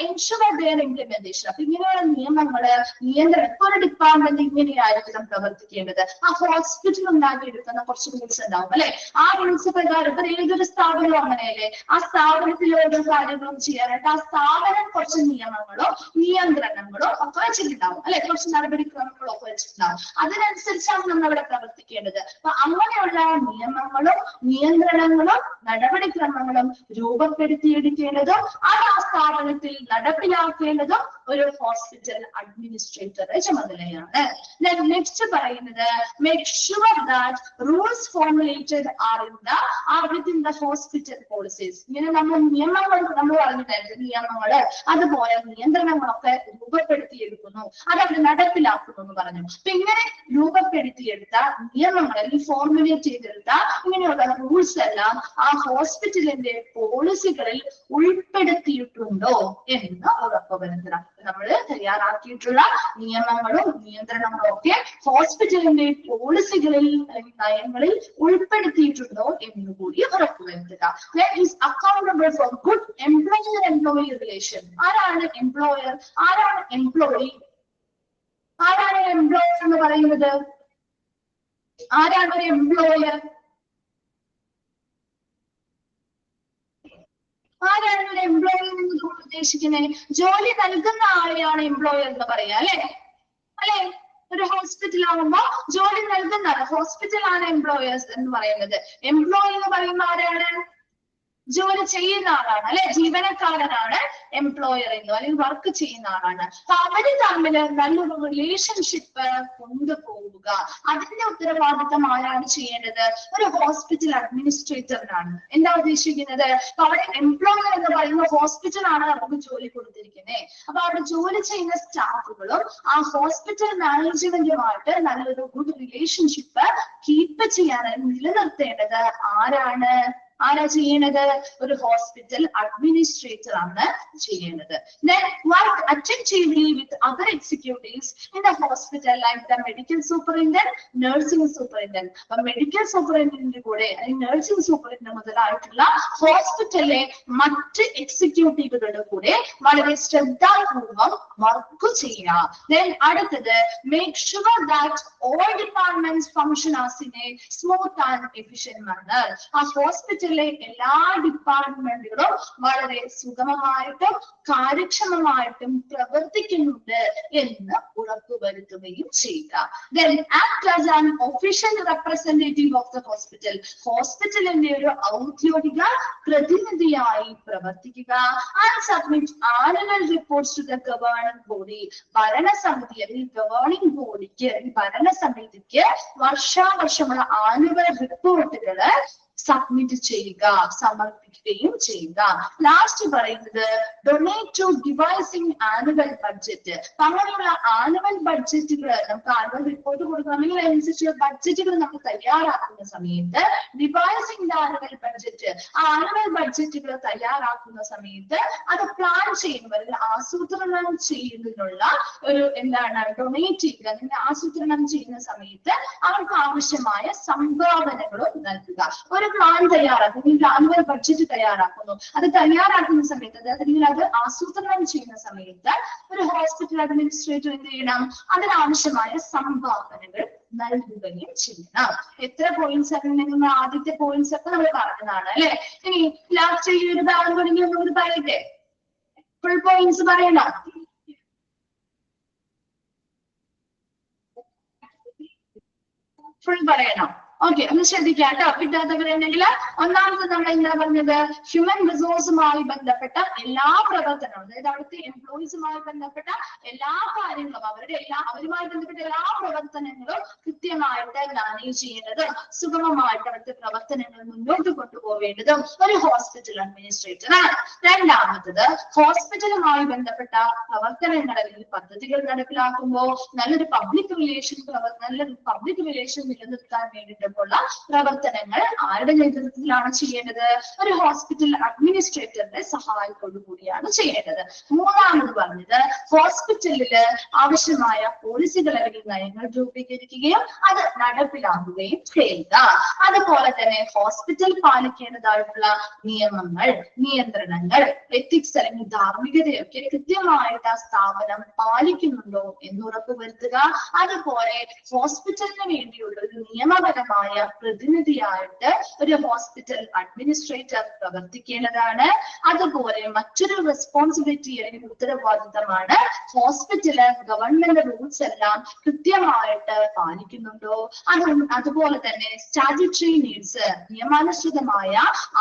ensure their implementation. അപ്പൊ ഇങ്ങനെയുള്ള നിയമങ്ങള്, നിയന്ത്രണം, ഇപ്പൊ ഒരു ഡിപ്പാർട്ട്മെന്റ് ഇങ്ങനെയായിരിക്കണം പ്രവർത്തിക്കേണ്ടത്. ആ ഹോസ്പിറ്റൽ ഉണ്ടാക്കിയെടുക്കുന്ന കുറച്ച് റൂൾസ് ഉണ്ടാവും, അല്ലെ? ആ റൂൾസ് പ്രകാരം ഇപ്പൊ ഏതൊരു സ്ഥാപനവും അങ്ങനെയല്ലേ, ആ സ്ഥാപനത്തിൽ ഓരോ കാര്യങ്ങളും ചെയ്യാനായിട്ട് ആ സ്ഥാപനം കുറച്ച് നിയമങ്ങളോ നിയന്ത്രണങ്ങളോ ഒക്കെ വെച്ചിട്ടുണ്ടാവും, അല്ലെ? കുറച്ച് നടപടിക്രമങ്ങളോ ഒക്കെ വെച്ചിട്ടുണ്ടാവും. അതിനനുസരിച്ചാണ് നമ്മൾ അവിടെ പ്രവർത്തിക്കേണ്ടത്. അപ്പൊ അങ്ങനെയുള്ള നിയമങ്ങളും നിയന്ത്രണങ്ങളും നടപടിക്രമങ്ങളും രൂപപ്പെടുത്തിയെടുക്കേണ്ടതും അത് ആ സ്ഥാപനത്തിൽ നടപ്പിലാക്കേണ്ടതും ഒരു ഹോസ്പിറ്റൽ അഡ്മിനിസ്ട്രേറ്ററുടെ ചുമതലയാണ്. നെക്സ്റ്റ് പറയുന്നത് make sure that rules formulated are within the hospital policies. ഇങ്ങനെ നമ്മൾ നിയമങ്ങൾ നമ്മൾ പറഞ്ഞിട്ടുണ്ട്, നിയമങ്ങള് അതുപോലെ നിയന്ത്രണങ്ങളൊക്കെ രൂപപ്പെടുത്തിയെടുക്കുന്നു, അത് അവർ നടപ്പിലാക്കുന്നു എന്ന് പറഞ്ഞു. അപ്പൊ ഇങ്ങനെ രൂപപ്പെടുത്തിയെടുത്ത നിയമങ്ങൾ അല്ലെങ്കിൽ ഫോർമുലേറ്റ് ചെയ്തെടുത്ത ഇങ്ങനെയുള്ള റൂൾസ് എല്ലാം ആ ഹോസ്പിറ്റലിന്റെ പോളിസികളിൽ ഉൾപ്പെടുത്തിയിട്ടുണ്ടോ എന്ന് ഉറപ്പുവരുത്തണം. നമ്മൾ തയ്യാറാക്കിയിട്ടുള്ള നിയമങ്ങളും നിയന്ത്രണങ്ങളും ഒക്കെ ഹോസ്പിറ്റലിന്റെ പോളിസികളിൽ നയങ്ങളിൽ ഉൾപ്പെടുത്തിയിട്ടുണ്ടോ എന്ന് കൂടി ഉറപ്പുവരുത്തുക. is accountable for good employer-employee relation. ആരാണ് എംപ്ലോയർ, ആരാണ് എംപ്ലോയി? ആരാണ് എംപ്ലോയർ എന്ന് പറയുന്നത്? ആരാണ് ഒരു എംപ്ലോയർ? ആരാണ് ഒരു എംപ്ലോയർ എന്ന് ഉദ്ദേശിക്കുന്നത്? ജോലി നൽകുന്ന ആളെയാണ് എംപ്ലോയർ എന്ന് പറയാ, അല്ലെ? ഒരു ഹോസ്പിറ്റൽ ആകുമ്പോ ജോലി നൽകുന്ന ഹോസ്പിറ്റലാണ് എംപ്ലോയേഴ്സ് എന്ന് പറയുന്നത്. എംപ്ലോയി എന്ന് പറയുന്ന ആരാണ്? ജോലി ചെയ്യുന്ന ആളാണ്, അല്ലെ? ജീവനക്കാരനാണ് എംപ്ലോയർ എന്നോ അല്ലെങ്കിൽ വർക്ക് ചെയ്യുന്ന ആളാണ്. അപ്പൊ അവര് തമ്മിൽ നല്ലൊരു റിലേഷൻഷിപ്പ് കൊണ്ടുപോവുക, അതിന്റെ ഉത്തരവാദിത്തം ആരാണ് ചെയ്യേണ്ടത്? ഒരു ഹോസ്പിറ്റൽ അഡ്മിനിസ്ട്രേറ്ററിനാണ്. എന്താ ഉദ്ദേശിക്കുന്നത്? അപ്പൊ അവിടെ എംപ്ലോയർ എന്ന് പറയുന്ന ഹോസ്പിറ്റലാണ് നമുക്ക് ജോലി കൊടുത്തിരിക്കുന്നത്. അപ്പൊ അവിടെ ജോലി ചെയ്യുന്ന സ്റ്റാഫുകളും ആ ഹോസ്പിറ്റൽ മാനേജ്മെന്റുമായിട്ട് നല്ലൊരു ഗുഡ് റിലേഷൻഷിപ്പ് കീപ്പ് ചെയ്യാൻ നിലനിർത്തേണ്ടത് ആരാണ്? ആരാ ചെയ്യേണ്ടത്? ഒരു ഹോസ്പിറ്റൽ അഡ്മിനിസ്ട്രേറ്റർ ആണ് ചെയ്യേണ്ടത്. Then work attentively with other executives in the hospital like the medical superintendent, nursing superintendent. അപ്പൊ മെഡിക്കൽ സൂപ്രണ്ടന്റിന്റെ കൂടെ അല്ലെങ്കിൽ നഴ്സിംഗ് സൂപ്രണ്ടന്റ് മുതലായിട്ടുള്ള ഹോസ്പിറ്റലിലെ മറ്റ് എക്സിക്യൂട്ടീവുകളുടെ കൂടെ വളരെ ശ്രദ്ധാപൂർവം വർക്ക് ചെയ്യുക. Then അടുത്തത് make sure that all departments function as in a smooth and efficient manner. ആ ഹോസ്പിറ്റൽ എല്ലാ ഡിപ്പാർട്ട്മെന്റുകളും വളരെ സുഗമമായിട്ടും കാര്യക്ഷമമായിട്ടും പ്രവർത്തിക്കുന്നുണ്ട് എന്ന് ഉറപ്പുവരുത്തുകയും ചെയ്യുക. Then act as an official representative of the hospital. ഹോസ്പിറ്റലിന്റെ ഒരു ഔദ്യോഗിക പ്രതിനിധിയായി പ്രവർത്തിക്കുക. And submit annual reports to the governing body. ഭരണസമിതി അല്ലെങ്കിൽ ഗവേണിംഗ് ബോഡിക്ക് അല്ലെങ്കിൽ ഭരണസമിതിക്ക് വർഷാവർഷമുള്ള ആനുവൽ റിപ്പോർട്ടുകള് സബ്മിറ്റ് ചെയ്യുക, സമർപ്പിക്കുകയും ചെയ്യുക. ലാസ്റ്റ് പറയുന്നത് ഡൊണേറ്റ് ടു ഡിവൈസിംഗ് ആനുവൽ ബഡ്ജറ്റ്. അങ്ങനെയുള്ള ആനുവൽ ബഡ്ജറ്റുകൾ നമുക്ക് ആനുവൽ റിപ്പോർട്ട് കൊടുക്കണമെങ്കിൽ അതിനനുസരിച്ചുള്ള ബഡ്ജറ്റുകൾ നമ്മൾ തയ്യാറാക്കുന്ന സമയത്ത് ഡിവൈസിംഗ് ആനുവൽ ബഡ്ജറ്റ്, ആ ആനുവൽ ബഡ്ജറ്റുകൾ തയ്യാറാക്കുന്ന സമയത്ത് അത് പ്ലാൻ ചെയ്യുമ്പോൾ അല്ലെങ്കിൽ ആസൂത്രണം ചെയ്യുന്നതിനുള്ള ഒരു ഡൊണേറ്റ് ചെയ്യുക, അല്ലെങ്കിൽ ആസൂത്രണം ചെയ്യുന്ന സമയത്ത് അവർക്ക് ആവശ്യമായ സംഭാവനകളും നൽകുക. ഒരു പ്ലാൻ തയ്യാറാക്കുന്നു, ആനുവൽ ബഡ്ജറ്റ് തയ്യാറാക്കുന്നു. അത് തയ്യാറാക്കുന്ന സമയത്ത് അല്ലെങ്കിൽ അത് ആസൂത്രണം ചെയ്യുന്ന സമയത്ത് ഒരു ഹോസ്പിറ്റൽ അഡ്മിനിസ്ട്രേറ്റർ എന്ത് ചെയ്യണം? അതിനാവശ്യമായ സംഭാവനകൾ നൽകുകയും ചെയ്യണം. എത്ര പോയിന്റ്സ് ആണെങ്കിൽ ആദ്യത്തെ പോയിന്റ്സ് ഒക്കെ നമ്മൾ പറഞ്ഞതാണ്, അല്ലെ? ഇനി ലാസ്റ്റ് ഈ ഒരു ഭാഗം തുടങ്ങി നമുക്ക് പറയട്ടെ, ഫുൾ പോയിന്റ്സ് പറയണം. ഫുൾ പറയണം. ഓക്കെ, ഒന്ന് ശ്രദ്ധിക്കാം കേട്ടോ. കിട്ടാത്തവരുണ്ടെങ്കിൽ ഒന്നാമത് നമ്മൾ എന്താ പറഞ്ഞത്? ഹ്യൂമൻ റിസോഴ്സുമായി ബന്ധപ്പെട്ട എല്ലാ പ്രവർത്തനവും, അതായത് അവിടുത്തെ എംപ്ലോയീസുമായി ബന്ധപ്പെട്ട എല്ലാ കാര്യങ്ങളും, അവരുമായി ബന്ധപ്പെട്ട എല്ലാ പ്രവർത്തനങ്ങളും കൃത്യമായിട്ട് മാനേജ് ചെയ്യുന്നതും സുഗമമായിട്ട് അവിടുത്തെ പ്രവർത്തനങ്ങൾ മുന്നോട്ട് കൊണ്ടുപോവേണ്ടതും ഒരു ഹോസ്പിറ്റൽ അഡ്മിനിസ്ട്രേറ്റർ ആണ്. രണ്ടാമത്തത് ഹോസ്പിറ്റലുമായി ബന്ധപ്പെട്ട പ്രവർത്തനങ്ങൾ അല്ലെങ്കിൽ പദ്ധതികൾ നടപ്പിലാക്കുമ്പോൾ നല്ലൊരു പബ്ലിക് റിലേഷൻ നിലനിർത്താൻ വേണ്ടിയിട്ട് പ്രവർത്തനങ്ങൾ ആരുടെ നേതൃത്വത്തിലാണ് ചെയ്യേണ്ടത്? ഒരു ഹോസ്പിറ്റൽ അഡ്മിനിസ്ട്രേറ്ററിന്റെ സഹായത്തോടു കൂടിയാണ് ചെയ്യേണ്ടത്. മൂന്നാമത് പറഞ്ഞത് ഹോസ്പിറ്റലില് ആവശ്യമായ പോളിസികൾ അല്ലെങ്കിൽ നയങ്ങൾ രൂപീകരിക്കുകയും അത് നടപ്പിലാക്കുകയും ചെയ്യുക. അതുപോലെ തന്നെ ഹോസ്പിറ്റൽ പാലിക്കേണ്ടതായിട്ടുള്ള നിയമങ്ങൾ, നിയന്ത്രണങ്ങൾ, എത്തിക്സ് അല്ലെങ്കിൽ ധാർമ്മികതയൊക്കെ കൃത്യമായിട്ട് ആ സ്ഥാപനം പാലിക്കുന്നുണ്ടോ എന്ന് ഉറപ്പുവരുത്തുക. അതുപോലെ ഹോസ്പിറ്റലിന് വേണ്ടിയുള്ള ഒരു നിയമപരമായ തുല്യമായ പ്രതിനിധിയായിട്ട് ഒരു ഹോസ്പിറ്റൽ അഡ്മിനിസ്ട്രേറ്റർ പ്രവർത്തിക്കേണ്ടതാണ്. അതുപോലെ മറ്റൊരു റെസ്പോൺസിബിലിറ്റി അല്ലെങ്കിൽ ഉത്തരവാദിത്തമാണ് ഹോസ്പിറ്റല് ഗവൺമെന്റ് റൂൾസ് എല്ലാം കൃത്യമായിട്ട് പാലിക്കുന്നുണ്ടോ, അതുപോലെ തന്നെ സ്റ്റാറ്റ്യൂട്ടറി നീഡ്സ് നിയമാനുസൃതമായ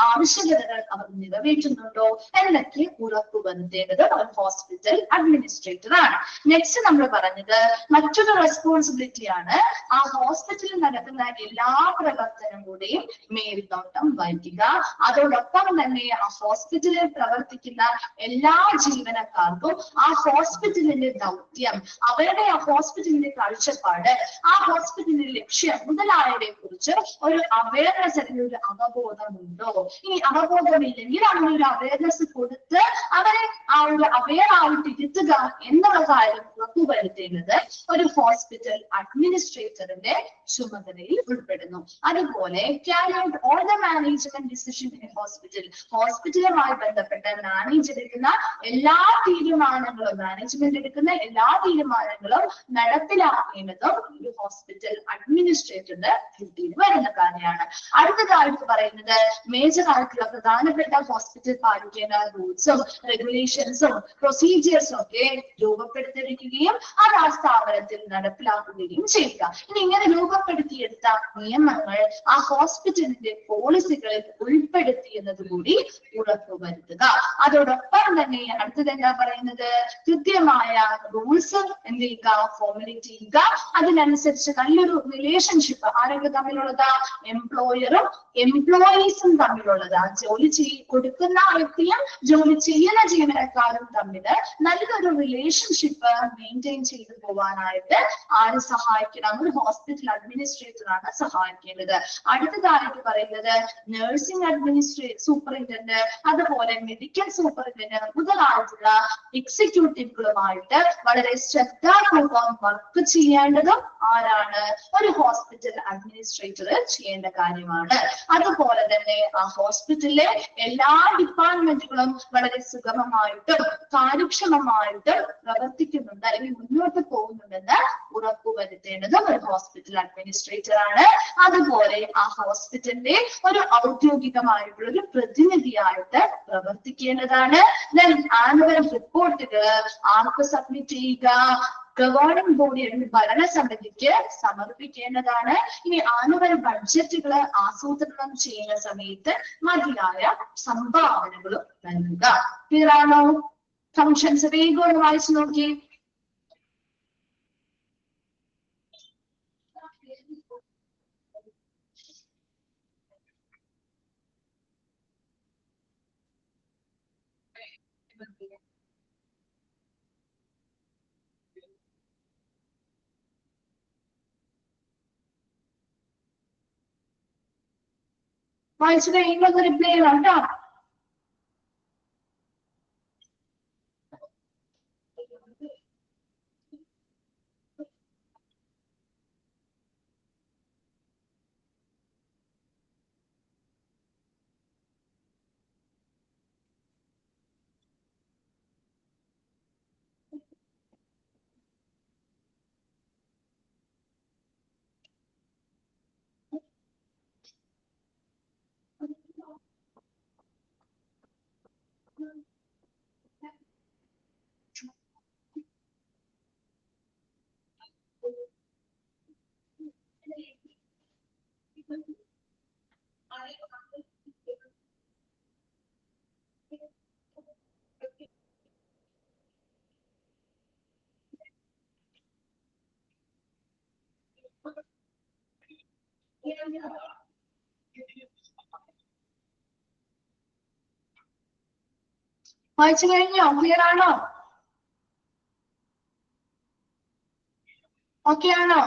ആവശ്യകതകൾ അവർ നിറവേറ്റുന്നുണ്ടോ എന്നൊക്കെ ഉറപ്പുവരുത്തേണ്ടത് ഒരു ഹോസ്പിറ്റൽ അഡ്മിനിസ്ട്രേറ്റർ ആണ്. നെക്സ്റ്റ് നമ്മൾ പറഞ്ഞത് മറ്റൊരു റെസ്പോൺസിബിലിറ്റി ആണ് ആ ഹോസ്പിറ്റലിൽ നടക്കുന്ന എല്ലാ പ്രവർത്തനങ്ങളുടെയും മേൽനോട്ടം വഹിക്കുക. അതോടൊപ്പം തന്നെ ആ ഹോസ്പിറ്റലിൽ പ്രവർത്തിക്കുന്ന എല്ലാ ജീവനക്കാർക്കും ആ ഹോസ്പിറ്റലിന്റെ ദൗത്യം, അവരുടെ ആ ഹോസ്പിറ്റലിന്റെ കാഴ്ചപ്പാട്, ആ ഹോസ്പിറ്റലിന്റെ ലക്ഷ്യം മുതലായവയെ കുറിച്ച് ഒരു അവയർനെസ് അല്ലെങ്കിൽ ഒരു അവബോധം ഉണ്ടോ. ഇനി അവബോധമില്ലെങ്കിൽ അങ്ങനെ ഒരു അവയർനെസ് കൊടുത്ത് അവരെ ആ ഒരു അവയർ ആയിട്ട് ഇരുത്തുക എന്നുള്ള കാര്യം ഉറപ്പുവരുത്തേണ്ടത് ഒരു ഹോസ്പിറ്റൽ അഡ്മിനിസ്ട്രേറ്ററിന്റെ ചുമതലയിൽ ഉൾപ്പെടുന്നു. അതുപോലെ carry out all the management decision in hospital, ഹോസ്പിറ്റലുമായി ബന്ധപ്പെട്ട മാനേജ് എടുക്കുന്ന എല്ലാ തീരുമാനങ്ങളും, മാനേജ്മെന്റ് എടുക്കുന്ന എല്ലാ തീരുമാനങ്ങളും നടപ്പിലാക്കേണ്ടതും ഒരു ഹോസ്പിറ്റൽ അഡ്മിനിസ്ട്രേറ്ററുടെ ഡ്യൂട്ടിയിൽ വരുന്ന കാര്യമാണ്. അടുത്തതായിട്ട് പറയുന്നത് മേജർ ആയിട്ടുള്ള പ്രധാനപ്പെട്ട ഹോസ്പിറ്റൽ പാലിക്കേണ്ട റൂൾസും റെഗുലേഷൻസും പ്രൊസീജിയേഴ്സും ഒക്കെ രൂപപ്പെടുത്തിയിരിക്കുകയും അത് ആ സ്ഥാപനത്തിൽ നടപ്പിലാക്കുകയും ചെയ്യുക. ഇനി ഇങ്ങനെ രൂപപ്പെടുത്തിയെടുത്ത നിയമങ്ങൾ ആ ഹോസ്പിറ്റലിന്റെ പോളിസികളിൽ ഉൾപ്പെടുത്തി എന്നതുകൂടി ഉറപ്പുവരുത്തുക. അതോടൊപ്പം തന്നെ അടുത്തത് എന്താ പറയുന്നത്, കൃത്യമായ റൂൾസ് എന്ത് ചെയ്യുക, ഫോർമുലേറ്റ് ചെയ്യുക. അതിനനുസരിച്ച് നല്ലൊരു റിലേഷൻഷിപ്പ് ആരൊക്കെ തമ്മിലുള്ളതാ, എംപ്ലോയറും എംപ്ലോയീസും തമ്മിലുള്ളതാ, ജോലി കൊടുക്കുന്ന വ്യക്തിയും ജോലി ചെയ്യുന്ന ജീവനക്കാരും തമ്മിൽ നല്ലൊരു റിലേഷൻഷിപ്പ് മെയിൻറ്റെയിൻ ചെയ്തു പോവാനായിട്ട് ആര് സഹായിക്കണം, ഒരു ഹോസ്പിറ്റൽ അഡ്മിനിസ്ട്രേറ്റർ ആണ് സഹായിക്കേണ്ടത്. അടുത്തതായിട്ട് പറയുന്നത് നഴ്സിംഗ് സൂപ്പറിൻറ്റൻഡന്റ്, അതുപോലെ മെഡിക്കൽ സൂപ്പറിൻറ്റൻഡന്റ് മുതലായിട്ടുള്ള എക്സിക്യൂട്ടീവുകളുമായിട്ട് വളരെ ശ്രദ്ധാപൂർവം വർക്ക് ചെയ്യേണ്ടതും ആരാണ്, ഒരു ഹോസ്പിറ്റൽ അഡ്മിനിസ്ട്രേറ്റർ ചെയ്യേണ്ട കാര്യമാണ്. അതുപോലെ തന്നെ ആ ഹോസ്പിറ്റലിലെ എല്ലാ ഡിപ്പാർട്ട്മെന്റുകളും വളരെ സുഗമമായിട്ടും കാര്യക്ഷമമായിട്ടും പ്രവർത്തിക്കുന്നുണ്ട് അല്ലെങ്കിൽ മുന്നോട്ട് പോകുന്നുണ്ടെന്ന് ഉറപ്പുവരുത്തേണ്ടതും ഒരു ഹോസ്പിറ്റൽ അഡ്മിനിസ്ട്രേറ്റർ ആണ്. അതുപോലെ ആ ഹോസ്പിറ്റലിന്റെ ഒരു ഔദ്യോഗികമായിട്ടുള്ള ഒരു പ്രതിനിധിയായിട്ട് പ്രവർത്തിക്കേണ്ടതാണ്. ദെൻ ആനുവൽ റിപ്പോർട്ടുകൾ ആർക്ക് സബ്മിറ്റ് ചെയ്യുക, ഗവേണിംഗ് ബോഡി അല്ലെങ്കിൽ ഭരണസമിതിക്ക് സമർപ്പിക്കേണ്ടതാണ്. ഇനി ആനുവൽ ബഡ്ജറ്റുകൾ ആസൂത്രണം ചെയ്യുന്ന സമയത്ത് മതിയായ സംഭാവനകളും നൽകുക. ക്ലിയർ ആണോ? ഫങ്ഷൻസ് വേഗം വായിച്ചു നോക്കി. വായിച്ചു കഴിയുമ്പോൾ റിപ്ലൈ ചെയ്യണം കേട്ടോ. വായിച്ചു കഴിഞ്ഞോ? ക്ലിയർ ആണോ? ഓക്കെ ആണോ?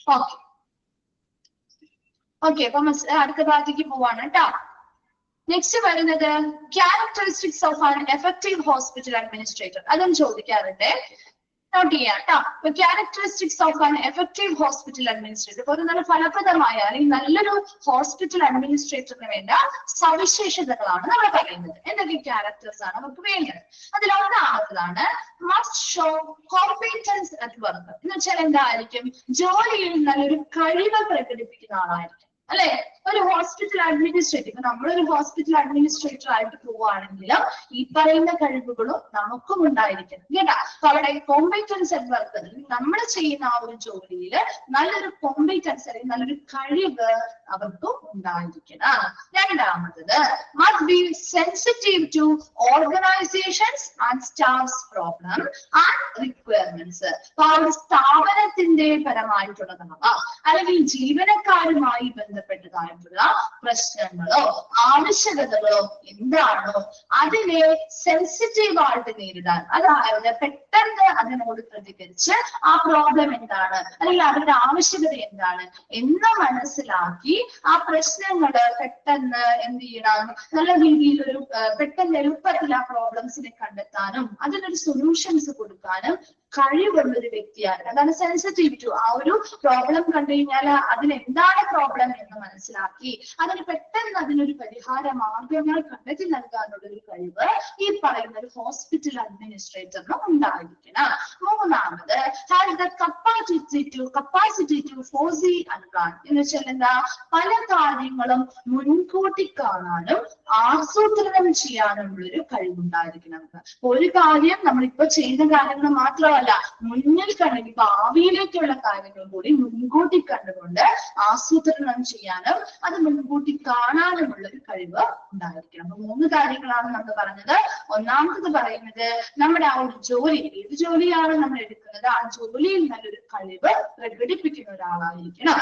ഓക്കെ ഓക്കെ, അപ്പൊ അടുത്ത ഭാഗത്തേക്ക് പോവാണ് കേട്ടോ. നെക്സ്റ്റ് വരുന്നത് characteristics of an effective hospital administrator. അതും ചോദിക്കാറുണ്ട്. നോട്ട് ചെയ്യാം കേട്ടോ. Characteristics of an effective hospital administrator, ഒരു നല്ല ഫലപ്രദമായ അല്ലെങ്കിൽ നല്ലൊരു ഹോസ്പിറ്റൽ അഡ്മിനിസ്ട്രേറ്ററിന് വേണ്ട സവിശേഷതകളാണ് നമ്മൾ പറയുന്നത്. എന്തൊക്കെ ക്യാരക്ടേഴ്സ് ആണ് നമുക്ക് വേണ്ടത്? അതിൽ ഒന്നാമതാണ് must show competence at work. എന്ന് വെച്ചാൽ എന്തായിരിക്കും? ജോലിയിൽ നല്ലൊരു കഴിവ് പ്രകടിപ്പിക്കുന്ന ആളായിരിക്കും അല്ലെ? ഒരു ഹോസ്പിറ്റൽ അഡ്മിനിസ്ട്രേറ്റർ, ഇപ്പൊ നമ്മളൊരു ഹോസ്പിറ്റൽ അഡ്മിനിസ്ട്രേറ്റർ ആയിട്ട് പോവുകയാണെങ്കിലും ഈ പറയുന്ന കഴിവുകളും നമുക്കും ഉണ്ടായിരിക്കണം കേട്ടാ. അപ്പൊ അവിടെ കോമ്പീറ്റൻസ് അറ്റ് വർക്ക്, നമ്മൾ ചെയ്യുന്ന ആ ഒരു ജോലിയിൽ നല്ലൊരു കോമ്പീറ്റൻസ് അല്ലെങ്കിൽ നല്ലൊരു കഴിവ് അവർക്കും ഉണ്ടായിരിക്കണം. രണ്ടാമത്തത് must be sensitive to organisations and staffs problem and requirements. അപ്പൊ ആ ഒരു സ്ഥാപനത്തിന്റെ പരമായിട്ടുള്ളതാവാം അല്ലെങ്കിൽ ജീവനക്കാരുമായി ബന്ധപ്പെട്ടതായിട്ടുള്ള പ്രശ്നങ്ങളോ ആവശ്യകതകളോ എന്താണോ അതിനെ സെൻസിറ്റീവ് ആയിട്ട് നേരിടാൻ, അതായത് പെട്ടെന്ന് അതിനോട് പ്രതികരിച്ച് ആ പ്രോബ്ലം എന്താണ് അല്ലെങ്കിൽ അവരുടെ ആവശ്യകത എന്താണ് എന്ന് മനസ്സിലാക്കി ആ പ്രശ്നങ്ങള് പെട്ടെന്ന് എന്ത് ചെയ്യണം, നല്ല രീതിയിൽ ഒരു പെട്ടെന്ന് എളുപ്പത്തിൽ ആ പ്രോബ്ലംസിനെ കണ്ടെത്താനും അതിനൊരു സൊല്യൂഷൻസ് കൊടുക്കാനും കഴിവുള്ള ഒരു വ്യക്തിയാണ്. അതാണ് സെൻസിറ്റീവ് ടു. ആ ഒരു പ്രോബ്ലം കണ്ടു കഴിഞ്ഞാൽ അതിനെന്താണ് പ്രോബ്ലം എന്ന് മനസ്സിലാക്കി അതിന് പെട്ടെന്ന് അതിനൊരു പരിഹാര മാർഗങ്ങൾ കണ്ടെത്തി നൽകാനുള്ള ഒരു കഴിവ് ഈ പറയുന്ന ഒരു ഹോസ്പിറ്റൽ അഡ്മിനിസ്ട്രേറ്ററിന് ഉണ്ടായിരിക്കണം. മൂന്നാമത് has the capacity to foresee and plan. എന്ന് വെച്ചാൽ എന്താ? പല കാര്യങ്ങളും മുൻകൂട്ടി കാണാനും ആസൂത്രണം ചെയ്യാനുമുള്ള ഒരു കഴിവുണ്ടായിരിക്കണം. ഒരു കാര്യം നമ്മളിപ്പോ ചെയ്ത കാര്യങ്ങൾ മാത്രമല്ല, മുന്നിൽ കണ്ട് ഭാവിയിലേക്കുള്ള കാര്യങ്ങൾ കൂടി മുൻകൂട്ടി കണ്ടുകൊണ്ട് ആസൂത്രണം ചെയ്യാനും അത് മുൻകൂട്ടി കാണാനുമുള്ള ഒരു കഴിവ് ഉണ്ടായിരിക്കണം. അപ്പൊ 3 കാര്യങ്ങളാണ് നമ്മൾ പറഞ്ഞത്. ഒന്നാമത്തത് പറയുന്നത് നമ്മുടെ ആ ഒരു ജോലി, ഏത് ജോലിയാണ് നമ്മൾ എടുക്കുന്നത് ആ ജോലിയിൽ നല്ലൊരു കഴിവ് പ്രകടിപ്പിക്കുന്ന ഒരാളായിരിക്കണം.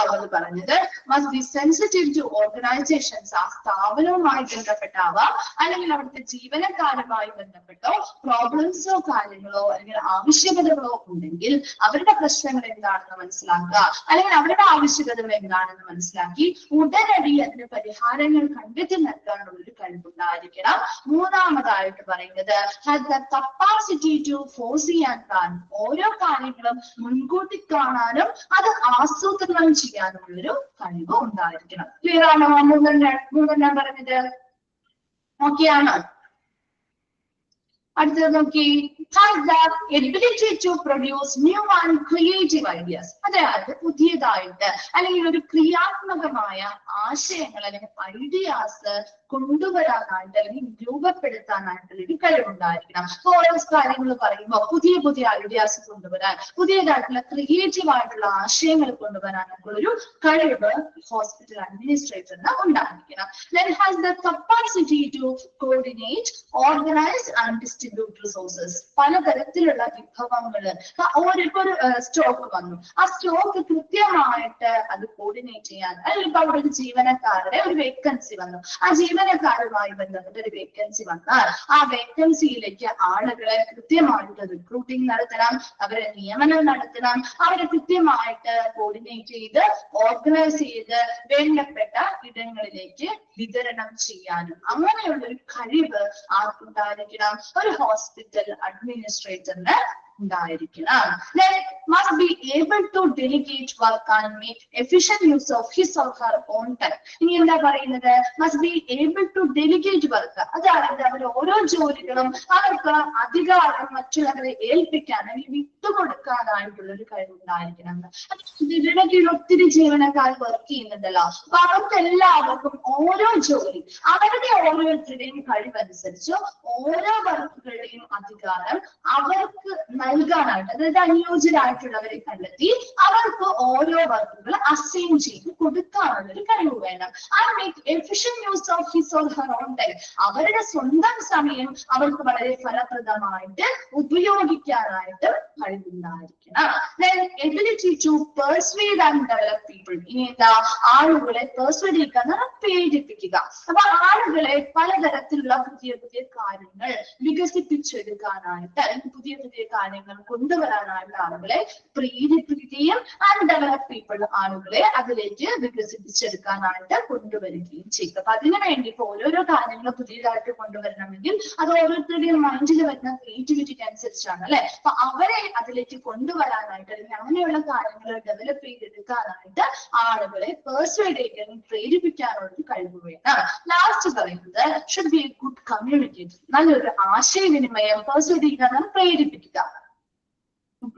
അവർ പറഞ്ഞത് must be sensitive to organisations, ആ സ്ഥാപനവുമായി ബന്ധപ്പെട്ടാവാം അല്ലെങ്കിൽ അവിടുത്തെ ജീവനക്കാരുമായി ബന്ധപ്പെട്ടോ പ്രോബ്ലംസോ കാര്യങ്ങളോ അല്ലെങ്കിൽ ആവശ്യകതകളോ ഉണ്ടെങ്കിൽ അവരുടെ പ്രശ്നങ്ങൾ എന്താണെന്ന് മനസ്സിലാക്കുക അല്ലെങ്കിൽ അവരുടെ ആവശ്യകതകൾ എന്താണെന്ന് മനസ്സിലാക്കി ഉടനടി അതിന് പരിഹാരങ്ങൾ കണ്ടെത്തി നൽകാനുള്ള ഒരു കഴിവുണ്ടായിരിക്കണം. മൂന്നാമതായിട്ട് പറയുന്നത് has the capacity to foresee and plan. ഓരോ കാര്യങ്ങളും മുൻകൂട്ടി കാണാനും അത് ആസൂത്രണം ചെയ്യാനുള്ളൊരു കഴിവ് ഉണ്ടായിരിക്കണം. ക്ലിയർ ആണോ? മൂന്നെണ്ണം പറഞ്ഞത് ഓക്കെയാണോ? അടുത്തത് നോക്കി, has the ability to produce new and creative ideas. അതായത് പുതിയതായിട്ട് അല്ലെങ്കിൽ ഒരു ക്രിയാത്മകമായ ആശയങ്ങൾ അല്ലെങ്കിൽ ഐഡിയാസ് കൊണ്ടുവരാനായിട്ട് അല്ലെങ്കിൽ രൂപപ്പെടുത്താനായിട്ടുള്ള ഒരു കഴിവുണ്ടായിരിക്കണം. ഓരോ കാര്യങ്ങൾ പറയുമ്പോൾ പുതിയ പുതിയ ഐഡിയാസ് കൊണ്ടുവരാൻ, പുതിയതായിട്ടുള്ള ക്രിയേറ്റീവ് ആയിട്ടുള്ള ആശയങ്ങൾ കൊണ്ടുവരാനൊക്കെ ഒരു കഴിവ് ഹോസ്പിറ്റൽ അഡ്മിനിസ്ട്രേറ്ററിന് ഉണ്ടായിരിക്കണം. Then has the capacity to coordinate, organize and distribute resources. പലതരത്തിലുള്ള വിഭവങ്ങള് ഒരു സ്റ്റോക്ക് വന്നു, ആ സ്റ്റോക്ക് കൃത്യമായിട്ട് അത് കോർഡിനേറ്റ് ചെയ്യാൻ, അല്ലെങ്കിൽ ഇപ്പൊ അവിടെ ഒരു ജീവനക്കാരുടെ ഒരു വേക്കൻസി വന്നു, ആ ജീവനക്കാരുമായി ബന്ധപ്പെട്ട ഒരു വേക്കൻസി വന്നാൽ ആ വേക്കൻസിയിലേക്ക് ആളുകളെ കൃത്യമായിട്ട് റിക്രൂട്ടിംഗ് നടത്തണം, അവരെ നിയമനം നടത്തണം, അവരെ കൃത്യമായിട്ട് കോർഡിനേറ്റ് ചെയ്ത് ഓർഗനൈസ് ചെയ്ത് വേണ്ടപ്പെട്ട ഇടങ്ങളിലേക്ക് വിതരണം ചെയ്യാനും അങ്ങനെയുള്ള ഒരു കഴിവ് ആർക്കുണ്ടായിരിക്കണം? ഒരു ഹോസ്പിറ്റൽ അഡ്മിനിസ്ട്രേറ്ററിന് ഉണ്ടായിരിക്കണം. Then must be able to delegate work and make efficient use of his or her own time. ഇനി എന്താ പറയുന്നത്? must be able to delegate work. അതായത് അവർ ഓരോ ജോലികളും അവർക്ക് അധികാരം മറ്റുള്ളവരെ ഏൽപ്പിക്കാൻ അല്ലെങ്കിൽ വിട്ടുകൊടുക്കാനായിട്ടുള്ള ഒരു കഴിവുണ്ടായിരിക്കണം. ഇതിനിടയ്ക്ക് ഒത്തിരി ജീവനക്കാർ വർക്ക് ചെയ്യുന്നുണ്ടല്ലോ, അപ്പൊ അവർക്ക് എല്ലാവർക്കും ഓരോ ജോലി അവരുടെ ഓരോരുത്തരുടെയും കഴിവനുസരിച്ച് ഓരോ വർക്കുകളുടെയും അധികാരം അവർക്ക് നൽകാനായിട്ട്, അതായത് അനുയോജ്യരായിട്ടുള്ളവരെ കണ്ടെത്തി അവർക്ക് ഓരോ വർക്കുകൾ അസൈൻ ചെയ്ത് കൊടുക്കാനുള്ള ഒരു കഴിവ് വേണം. And make efficient use of his or her own time. അവരുടെ സ്വന്തം സമയം അവർക്ക് വളരെ ഫലപ്രദമായിട്ട് ഉപയോഗിക്കാനായിട്ട് കഴിവുണ്ടായിരിക്കണം. Ability to persuade and develop people. ഇനി എന്താ? ആളുകളെ പെർസ്വേഡ് ചെയ്യുക, പ്രേരിപ്പിക്കുക. അപ്പൊ ആളുകളെ പലതരത്തിലുള്ള പുതിയ പുതിയ കാര്യങ്ങൾ വികസിപ്പിച്ചെടുക്കാനായിട്ട് അല്ലെങ്കിൽ പുതിയ പുതിയ കാര്യങ്ങൾ കാര്യങ്ങൾ കൊണ്ടുവരാനായിട്ട് ആളുകളെ പ്രേരിപ്പിക്കുകയും ആൻഡ് ഡെവലപ്പ് പീപ്പിൾ ആളുകളെ അതിലേക്ക് വികസിപ്പിച്ചെടുക്കാനായിട്ട് കൊണ്ടുവരികയും ചെയ്യും. അപ്പൊ അതിനുവേണ്ടി ഇപ്പൊ ഓരോരോ കാര്യങ്ങൾ പുതിയതായിട്ട് കൊണ്ടുവരണമെങ്കിൽ അത് ഓരോരുത്തരുടെയും മൈൻഡിൽ വരുന്ന ക്രിയേറ്റിവിറ്റിക്ക് അനുസരിച്ചാണ് അല്ലെ. അപ്പൊ അവരെ അതിലേക്ക് കൊണ്ടുവരാനായിട്ട് അല്ലെങ്കിൽ അങ്ങനെയുള്ള കാര്യങ്ങൾ ഡെവലപ്പ് ചെയ്തെടുക്കാനായിട്ട് ആളുകളെ പെർസ്വേഡ് ചെയ്യാനും പ്രേരിപ്പിക്കാനുള്ള ഒരു കഴിവ് വേണം. ലാസ്റ്റ് പറയുന്നത് should be a good communicator. നല്ലൊരു ആശയവിനിമയം പെർസ്വേഡ് ചെയ്യാനും പ്രേരിപ്പിക്കുക.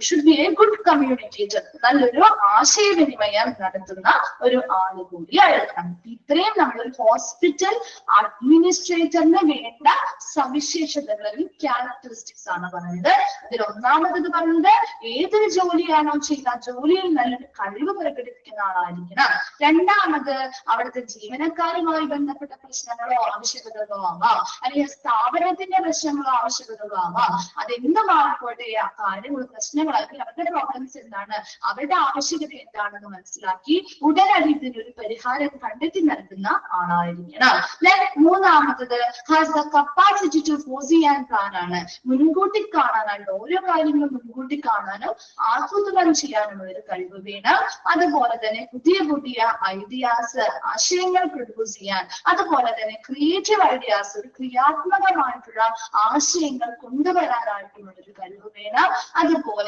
Should be a good communicator. നല്ലൊരു ആശയവിനിമയം നടത്തുന്ന ഒരു ആള് കൂടി ആയിരിക്കണം. ഇത്രയും നമ്മളൊരു ഹോസ്പിറ്റൽ അഡ്മിനിസ്ട്രേറ്ററിന് വേണ്ട സവിശേഷതകൾ അല്ലെങ്കിൽ ക്യാരക്ടറിസ്റ്റിക്സ് ആണ് പറയുന്നത്. ഇതിൽ ഒന്നാമത് പറയുന്നത് ഏതൊരു ജോലിയാണോ ചെയ്യുക ജോലിയിൽ നല്ലൊരു കഴിവ് പ്രകടിപ്പിക്കുന്ന ആളായിരിക്കണം. രണ്ടാമത് അവിടുത്തെ ജീവനക്കാരുമായി ബന്ധപ്പെട്ട പ്രശ്നങ്ങളോ ആവശ്യകതകളോ ആവാം, അല്ലെങ്കിൽ സ്ഥാപനത്തിന്റെ പ്രശ്നങ്ങളോ ആവശ്യകതകളോ ആവാം. അതെന്തുമായിക്കോട്ടെ ആ കാര്യങ്ങൾ പ്രശ്നങ്ങളാക്കി അവരുടെ പ്രോബ്ലംസ് എന്താണ്, അവരുടെ ആവശ്യകത എന്താണെന്ന് മനസ്സിലാക്കി ഉടനടി ഇതിനൊരു പരിഹാരം കണ്ടെത്തി നൽകുന്ന ആളായിരിക്കണം. മൂന്നാമത്തത് has the capacity to foresee and plan ആണ്. മുൻകൂട്ടി കാണാനായിട്ട് ഓരോ കാര്യങ്ങളും മുൻകൂട്ടി കാണാനും ആസൂത്രണം ചെയ്യാനുള്ള ഒരു കഴിവ് വേണം. അതുപോലെ തന്നെ പുതിയ പുതിയ ഐഡിയാസ് ആശയങ്ങൾ പ്രൊഡ്യൂസ് ചെയ്യാൻ, അതുപോലെ തന്നെ ക്രിയേറ്റീവ് ഐഡിയാസ് ഒരു ക്രിയാത്മകമായിട്ടുള്ള ആശയങ്ങൾ കൊണ്ടുവരാനായിട്ടുള്ള ഒരു കഴിവ് വേണം. അതുപോലെ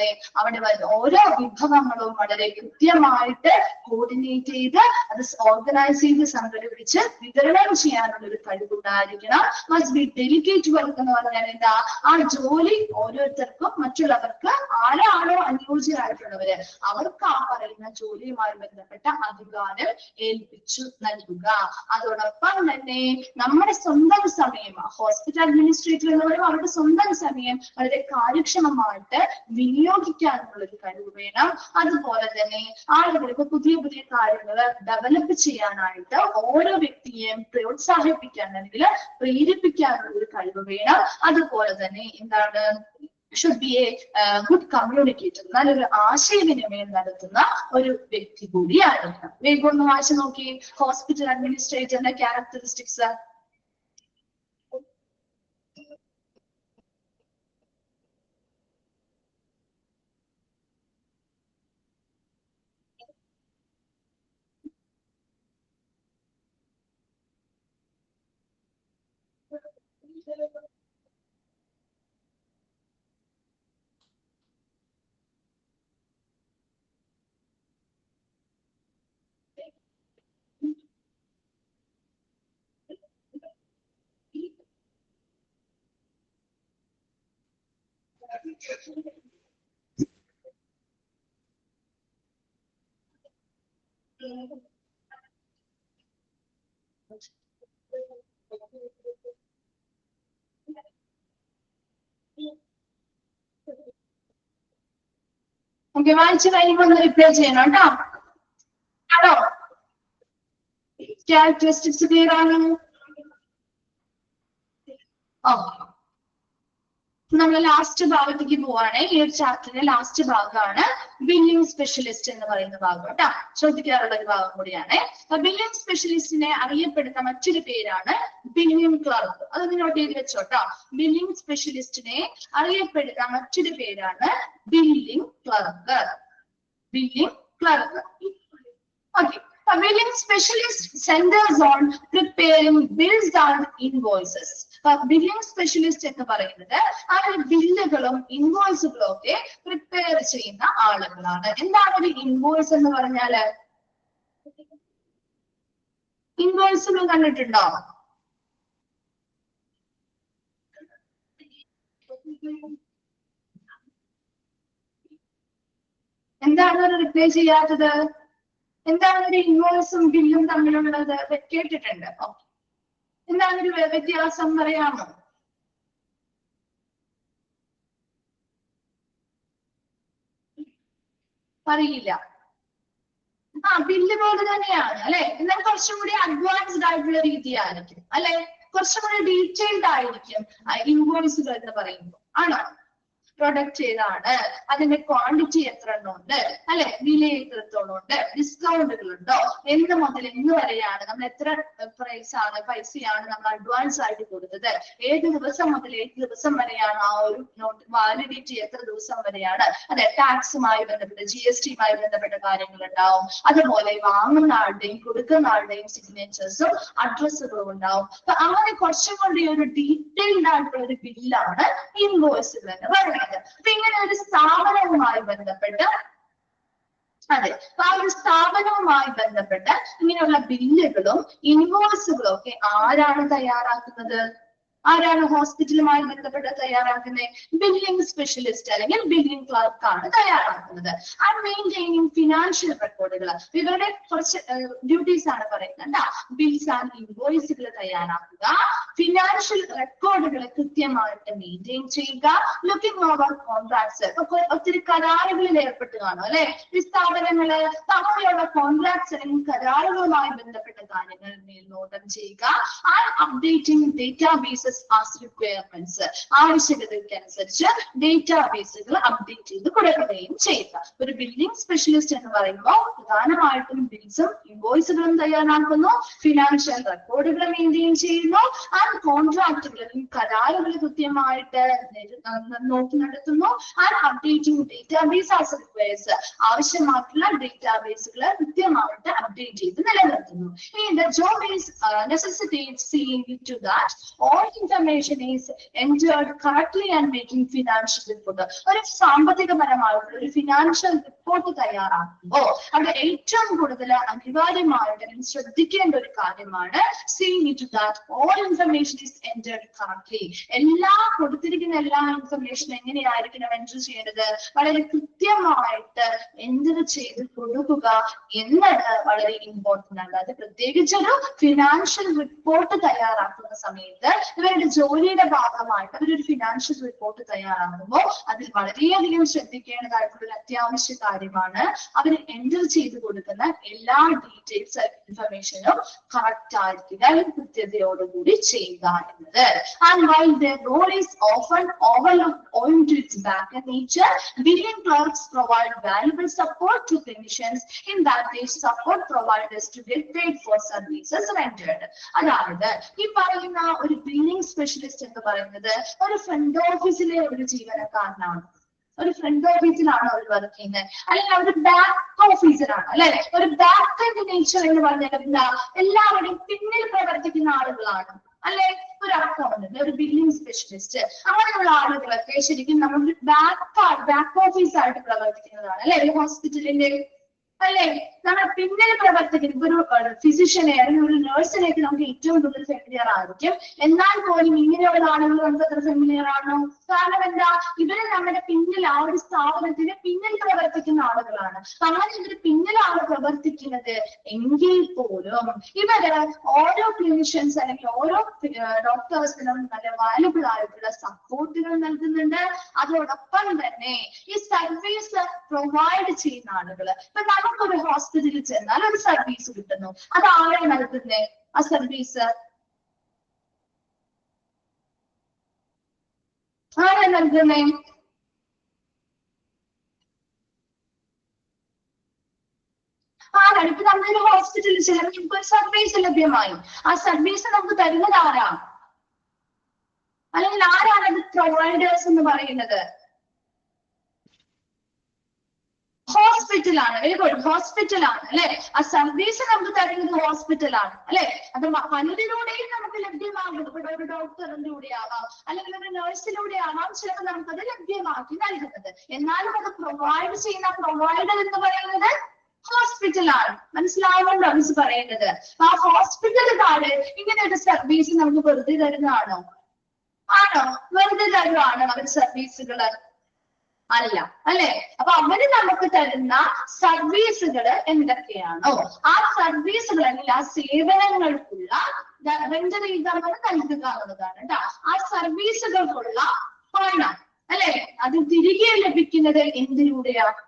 അവിടെ ഓരോ വിഭവങ്ങളും വളരെ കൃത്യമായിട്ട് കോർഡിനേറ്റ് ചെയ്ത് അത് ഓർഗനൈസ് ചെയ്ത് സംഘടിപ്പിച്ച് വിതരണം ചെയ്യാനുള്ള ഒരു കഴിവുണ്ടായിരിക്കണം. മസ്റ്റ് ബി ഡെലിഗേറ്റ് വർക്ക് എന്ന് പറഞ്ഞാൽ എന്താ, ആ ജോലി ഓരോരുത്തർക്കും മറ്റുള്ളവർക്ക് ആരാണോ അനുയോജ്യരായിട്ടുള്ളവര് അവർക്ക് ആ പറയുന്ന ജോലിയുമായി ബന്ധപ്പെട്ട അധികാരം ഏൽപ്പിച്ചു നൽകുക. അതോടൊപ്പം തന്നെ നമ്മുടെ സ്വന്തം സമയം ഹോസ്പിറ്റൽ അഡ്മിനിസ്ട്രേറ്റർ എന്ന് പറയുമ്പോൾ അവരുടെ സ്വന്തം സമയം വളരെ കാര്യക്ഷമമായിട്ട് വിനിയോഗിക്കാനുള്ള ഒരു കഴിവ് വേണം. അതുപോലെ തന്നെ ആളുകൾക്ക് പുതിയ പുതിയ കാര്യങ്ങൾ ഡെവലപ്പ് ചെയ്യാനായിട്ട് ഓരോ വ്യക്തിയെയും പ്രോത്സാഹിപ്പിക്കാൻ അല്ലെങ്കിൽ പ്രേരിപ്പിക്കാനുള്ള ഒരു കഴിവ് വേണം. അതുപോലെ തന്നെ എന്താണ്, should be a good communicator. നല്ലൊരു ആശയവിനിമയം നടത്തുന്ന ഒരു വ്യക്തി കൂടിയായിരിക്കണം. വേഗം ഒന്ന് വായിച്ചു നോക്കി ഹോസ്പിറ്റൽ അഡ്മിനിസ്ട്രേറ്ററിന്റെ ക്യാരക്ടറിസ്റ്റിക്സ്. ഓക്കെ, വായിച്ചു കഴിയുമ്പോൾ ഒന്ന് റിപ്ലൈ ചെയ്യണം കേട്ടോ. ആണോ? ക്യാരക്ടറിസ്റ്റിക്സ് ക്ലിയർ ആണ്? നമ്മൾ ലാസ്റ്റ് ഭാഗത്തേക്ക് പോവാണ്. ഈ ഒരു ചാപ്റ്ററിന്റെ ലാസ്റ്റ് ഭാഗമാണ് ബില്ലിംഗ് സ്പെഷ്യലിസ്റ്റ് എന്ന് പറയുന്ന ഭാഗം കേട്ടോ. ശ്രദ്ധിക്കാറുള്ള ഒരു ഭാഗം കൂടിയാണ്. ബില്ലിംഗ് സ്പെഷ്യലിസ്റ്റിനെ അറിയപ്പെടുന്ന മറ്റൊരു പേരാണ് ബില്ലിംഗ് ക്ലർക്ക്. അത് നോട്ട് ചെയ്ത് വെച്ചോട്ടോ. ബില്ലിംഗ് സ്പെഷ്യലിസ്റ്റിനെ അറിയപ്പെടുന്ന മറ്റൊരു പേരാണ് billing clerk. Billing clerk. Okay. A billing specialist centers on preparing bills and invoices. Billing specialist എന്ന് പറയുന്നത് ആ ബില്ലുകളും ഇൻവോയ്സുകളും ഒക്കെ പ്രിപ്പയർ ചെയ്യുന്ന ആളുകളാണ്. എന്താണ് ഒരു ഇൻവോയ്സ് എന്ന് പറഞ്ഞാല്? ഇൻവോയ്സുകൾ കണ്ടിട്ടുണ്ടോ? എന്താണ് ഒരു റിപ്ലൈ ചെയ്യാത്തത്? എന്താണ് ഒരു ഇൻവോയ്സും ബില്ലും തമ്മിലുള്ളത്? കേട്ടിട്ടുണ്ട്. എന്താണ് ഒരു വ്യത്യാസം പറയാമോ? അറിയില്ല. ബില്ല് പോലെ തന്നെയാണ് അല്ലെ, എന്നാൽ കുറച്ചും കൂടി അഡ്വാൻസ്ഡ് ആയിട്ടുള്ള രീതിയായിരിക്കും അല്ലെ, കുറച്ചും കൂടി ഡീറ്റെയിൽഡ് ആയിരിക്കും ഇൻവോയ്സുകൾ എന്ന് പറയുമ്പോൾ. ആണോ? പ്രൊഡക്റ്റ് ഏതാണ്, അതിന്റെ ക്വാണ്ടിറ്റി എത്ര എണ്ണം ഉണ്ട്, അല്ലെ, വില എത്രത്തോളം ഉണ്ട്, ഡിസ്കൗണ്ടുകൾ ഉണ്ടോ, എന്ന് മുതൽ എന്ന് വരെയാണ് നമ്മൾ എത്ര പൈസയാണ് നമ്മൾ അഡ്വാൻസ് ആയിട്ട് കൊടുത്തത്, ഏത് ദിവസം മുതൽ ഏത് ദിവസം വരെയാണ് ആ ഒരു വാലിഡിറ്റി, എത്ര ദിവസം വരെയാണ്, അതെ, ടാക്സുമായി ബന്ധപ്പെട്ട GST-യുമായി ബന്ധപ്പെട്ട കാര്യങ്ങൾ ഉണ്ടാവും. അതുപോലെ വാങ്ങുന്ന ആളുടെയും കൊടുക്കുന്ന ആളുടെയും സിഗ്നേച്ചേഴ്സും അഡ്രസ്സുകളും ഉണ്ടാവും. അപ്പൊ അങ്ങനെ കുറച്ചും കൂടി ഒരു ഡീറ്റെയിൽഡ് ആയിട്ടുള്ള ഒരു ബില്ലാണ് ഇൻവോയ്സുകൾ എന്ന് പറയുന്നത്. അപ്പൊ ഇങ്ങനെ ഒരു സ്ഥാപനവുമായി ബന്ധപ്പെട്ട്, അതെ, അപ്പൊ ആ ഒരു സ്ഥാപനവുമായി ബന്ധപ്പെട്ട് ഇങ്ങനെയുള്ള ബില്ലുകളും ഇൻവോയ്സുകളും ഒക്കെ ആരാണ് തയ്യാറാക്കുന്നത്? ആരാണ് ഹോസ്പിറ്റലുമായി ബന്ധപ്പെട്ട് തയ്യാറാക്കുന്നത്? ബില്ലിംഗ് സ്പെഷ്യലിസ്റ്റ് അല്ലെങ്കിൽ ബില്ലിംഗ് ക്ലർക്ക് ആണ് തയ്യാറാക്കുന്നത്. ആൻഡ് മെയിൻറ്റെയിനിങ് ഫിനാൻഷ്യൽ റെക്കോർഡുകൾ, ഇവരുടെ കുറച്ച് ഡ്യൂട്ടീസ് ആണ് പറയുന്നത്. ബിൽസ് ആൻഡ് ഇൻവോയ്സുകൾ തയ്യാറാക്കുക, ഫിനാൻഷ്യൽ റെക്കോർഡുകൾ കൃത്യമായിട്ട് മെയിൻറ്റെയിൻ ചെയ്യുക, ലുക്കിംഗ് ഓവർ കോൺട്രാക്ട്സ്, ഒത്തിരി കരാറുകളിൽ ഏർപ്പെട്ട് കാണും അല്ലെ ഈ സ്ഥാപനങ്ങള്, തമ്മിലുള്ള കോൺട്രാക്ട്സ് അല്ലെങ്കിൽ കരാറുകളുമായി ബന്ധപ്പെട്ട കാര്യങ്ങൾ മേൽനോട്ടം ചെയ്യുക, and updating databases as requirements, ആവശ്യകതയ്ക്കനുസരിച്ച് ഡേറ്റാബേസുകൾ അപ്ഡേറ്റ് ചെയ്ത് കൊടുക്കുകയും ചെയ്യുക. ഒരു ബില്ലിംഗ് സ്പെഷ്യലിസ്റ്റ് എന്ന് പറയുമ്പോൾ പ്രധാനമായിട്ടും ബിൽസും ഇൻവോയ്സുകളും തയ്യാറാക്കുന്നു, ഫിനാൻഷ്യൽ റെക്കോർഡുകൾ മെയിൻറ്റെയിൻ ചെയ്യുന്നു, ആൻഡ് കോൺട്രാക്ടുകളും കരാറുകൾ കൃത്യമായിട്ട് നോക്കി നടത്തുന്നു, and updating database as requires, ആവശ്യമായിട്ടുള്ള ഡേറ്റാബേസുകൾ കൃത്യമായിട്ട് അപ്ഡേറ്റ് ചെയ്ത് നിലനിർത്തുന്നു. The job is necessitates seeing to that all information is entered correctly and making financial report. ഒരു സാമ്പത്തികപരമായിട്ടുള്ള ഒരു ഫിനാൻഷ്യൽ റിപ്പോർട്ട് തയ്യാറാക്കുമ്പോൾ അത് ഏറ്റവും കൂടുതൽ അനിവാര്യമായിട്ട് ശ്രദ്ധിക്കേണ്ട ഒരു കാര്യമാണ് seeing to that all information is entered correctly. കൊടുത്തിരിക്കുന്ന എല്ലാ ഇൻഫർമേഷനും എങ്ങനെയായിരിക്കണം എൻറ്റർ ചെയ്യേണ്ടത്? വളരെ കൃത്യമായിട്ട് എൻറ്റർ ചെയ്ത് കൊടുക്കുക എന്നത് വളരെ ഇമ്പോർട്ടന്റ് ആണ്. അത് പ്രത്യേകിച്ചൊരു ഫിനാൻഷ്യൽ റിപ്പോർട്ട് തയ്യാറാക്കുന്ന സമയത്ത് ഇവരുടെ ജോലിയുടെ ഭാഗമായിട്ട് അവരൊരു ഫിനാൻഷ്യൽ റിപ്പോർട്ട് തയ്യാറാക്കുമ്പോൾ അതിൽ വളരെയധികം ശ്രദ്ധിക്കേണ്ടതായിട്ടുള്ള ഒരു അത്യാവശ്യ കാര്യമാണ് അവർ എൻറ്റർ ചെയ്ത് കൊടുക്കുന്ന എല്ലാ ഡീറ്റെയിൽസ് ഇൻഫർമേഷനും കറക്റ്റ് ആയിരിക്കുക, കൃത്യതയോടുകൂടി ചെയ്യുക എന്നത്. And while their role is often overlooked owing to its back nature, billing clerks provide valuable support to clinicians in that they support providers to get paid for services rendered. അതായത് ഈ പറയുന്ന ഒരു ബില്ലിംഗ് സ്പെഷ്യലിസ്റ്റ് എന്ന് പറയുന്നത് ഒരു ഫ്രണ്ട് ഓഫീസിലെ ഒരു ജീവനക്കാരനാണ്. ഒരു ഫ്രണ്ട് ഓഫീസിലാണ് അവർ വർക്ക് ചെയ്യുന്നത്, അല്ലെങ്കിൽ അവർ ബാക്ക് ഓഫീസറാണ് അല്ലെ. ഒരു ബാക്ക് എൻഡ് നേച്ചർ എന്ന് പറഞ്ഞാൽ എന്താ? എല്ലാവരുടെയും പിന്നിൽ പ്രവർത്തിക്കുന്ന ആളുകളാണ് അല്ലെ. ഒരു അക്കൗണ്ടന്റ്, ഒരു ബില്ലിംഗ് സ്പെഷ്യലിസ്റ്റ്, അങ്ങനെയുള്ള ആളുകളൊക്കെ ശരിക്കും നമ്മൾ ബാക്ക് ഓഫീസ് ആയിട്ട് പ്രവർത്തിക്കുന്നതാണ് അല്ലെ. ഒരു ഹോസ്പിറ്റലിന്റെ അല്ലെ നമ്മുടെ പിന്നിൽ പ്രവർത്തിക്കുന്ന ഒരു ഫിസിഷ്യനെ അല്ലെങ്കിൽ ഒരു നഴ്സിനെയൊക്കെ നമുക്ക് ഏറ്റവും കൂടുതൽ ഫെമിലിയർ ആയിരിക്കും. എന്നാൽ പോലും ഇങ്ങനെയുള്ള ആളുകൾ നമുക്ക് അത്ര ഫെമിലിയർ ആണോ? കാരണം എന്താ? ഇവര് നമ്മുടെ പിന്നിൽ, ആ ഒരു സ്ഥാപനത്തിന് പിന്നിൽ പ്രവർത്തിക്കുന്ന ആളുകളാണ്. അങ്ങനെ ഇവര് പിന്നിലാണ് പ്രവർത്തിക്കുന്നത് എങ്കിൽ പോലും ഇവര് ഓരോ ക്ലിനിഷ്യൻസ് അല്ലെങ്കിൽ ഓരോ ഡോക്ടേഴ്സിനും നല്ല വാല്യുബിൾ ആയിട്ടുള്ള സപ്പോർട്ടുകൾ നൽകുന്നുണ്ട്. അതോടൊപ്പം തന്നെ ഈ സർവീസ് പ്രൊവൈഡ് ചെയ്യുന്ന ആളുകൾ, ഇപ്പൊ നമുക്കൊരു ഹോസ്പിറ്റലിൽ ചെന്നാൽ ഒരു സർവീസ് കിട്ടുന്നു, അത് ആരാണ് നൽകുന്നത്? ആ സർവീസ് ആരാണ് നൽകുന്നേ? ആരാണ്? ഇപ്പൊ നമ്മളൊരു ഹോസ്പിറ്റലിൽ ചെല്ലുമ്പോൾ നമുക്ക് ഒരു സർവീസ് ലഭ്യമായി, ആ സർവീസ് നമുക്ക് തരുന്നത് ആരാ? അല്ലെങ്കിൽ ആരാണ് അത് പ്രൊവൈഡേഴ്സ് എന്ന് പറയുന്നത്? ഹോസ്പിറ്റലാണ്. വെരി ഗുഡ്, ഹോസ്പിറ്റലാണ് അല്ലെ. ആ സർവീസ് നമുക്ക് തരുന്നത് ഹോസ്പിറ്റലാണ് അല്ലെ. അത് പലരിലൂടെയും നമുക്ക് ലഭ്യമാകും. ഇവിടെ ഒരു ഡോക്ടറിലൂടെ ആവാം, അല്ലെങ്കിൽ ഒരു നഴ്സിലൂടെ ആവാം ചിലപ്പോൾ നമുക്കത് ലഭ്യമാക്കി നൽകുന്നത്. എന്നാലും അത് പ്രൊവൈഡ് ചെയ്യുന്ന പ്രൊവൈഡർ എന്ന് പറയുന്നത് ഹോസ്പിറ്റലാണ്. മനസ്സിലാവുന്നുണ്ടോ മിസ് പറയുന്നത്? ആ ഹോസ്പിറ്റലുകാര് ഇങ്ങനെ ഒരു സർവീസ് നമുക്ക് വെറുതെ തരുന്നതാണോ? ആണോ? വെറുതെ തരുവാണോ അവർ സർവീസുകള്? അല്ല അല്ലെ. അപ്പൊ അവര് നമുക്ക് തരുന്ന സർവീസുകൾ എന്തൊക്കെയാണോ ആ സർവീസുകൾ അല്ലെങ്കിൽ ആ സേവനങ്ങൾക്കുള്ള റെൻഡർ ചെയ്താൽ നൽകുക എന്നുള്ളതാണ് കേട്ടോ. ആ സർവീസുകൾക്കുള്ള പണം അല്ലെ അത് തിരികെ ലഭിക്കുന്നത് എന്തിലൂടെയാണ്?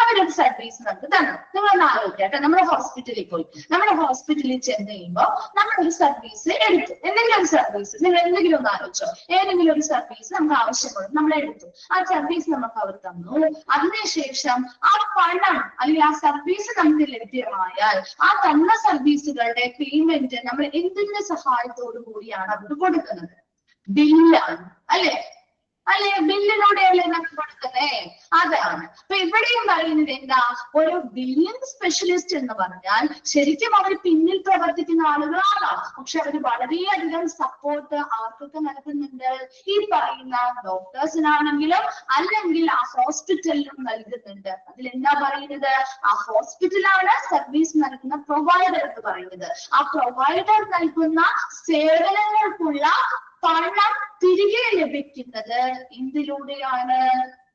അവരൊരു സർവീസ് നമുക്ക് തന്നു. നിങ്ങളൊന്ന് ആലോചിക്കട്ടെ, നമ്മുടെ ഹോസ്പിറ്റലിൽ പോയി, നമ്മുടെ ഹോസ്പിറ്റലിൽ ചെന്ന് കഴിയുമ്പോൾ നമ്മളൊരു സർവീസ് എടുത്തു, എന്തെങ്കിലും ഒരു സർവീസ്, നിങ്ങൾ എന്തെങ്കിലും ഒന്ന് ആലോചിച്ചോ, ഏതെങ്കിലും ഒരു സർവീസ് നമുക്ക് ആവശ്യമുള്ളത് നമ്മൾ എടുത്തു, ആ സർവീസ് നമുക്ക് അവർ തന്നു. അതിനുശേഷം ആ പണം അല്ലെങ്കിൽ ആ സർവീസ് നമുക്ക് ലഭ്യമായാൽ ആ തന്ന സർവീസുകളുടെ പേയ്മെന്റ് നമ്മൾ എന്തിന്റെ സഹായത്തോടു കൂടിയാണ് അവർക്ക് കൊടുക്കുന്നത്? ബില്ലാണ്, അല്ലെ? അല്ലെ, ബില്ലിലൂടെയല്ലേ നമുക്ക് കൊടുക്കുന്നേ? അതാണ്. അപ്പൊ ഇവിടെയും പറയുന്നത് എന്താ, ഒരു ബില്ലിംഗ് സ്പെഷ്യലിസ്റ്റ് എന്ന് പറഞ്ഞാൽ ശരിക്കും അവർ പിന്നിൽ പ്രവർത്തിക്കുന്ന ആളുകളാണ്. പക്ഷെ അവർ വളരെയധികം സപ്പോർട്ട് ആർക്കൊക്കെ നൽകുന്നുണ്ട്? ഈ പറയുന്ന ഡോക്ടേഴ്സിനാണെങ്കിലും അല്ലെങ്കിൽ ആ ഹോസ്പിറ്റലിലും നൽകുന്നുണ്ട്. അതിലെന്താ പറയുന്നത്? ആ ഹോസ്പിറ്റലാണ് സർവീസ് നൽകുന്ന പ്രൊവൈഡർ എന്ന് പറയുന്നത്. ആ പ്രൊവൈഡർ നൽകുന്ന സേവനങ്ങൾക്കുള്ള പണം തിരികെ ലഭിക്കുന്നത് എന്തിലൂടെയാണ്?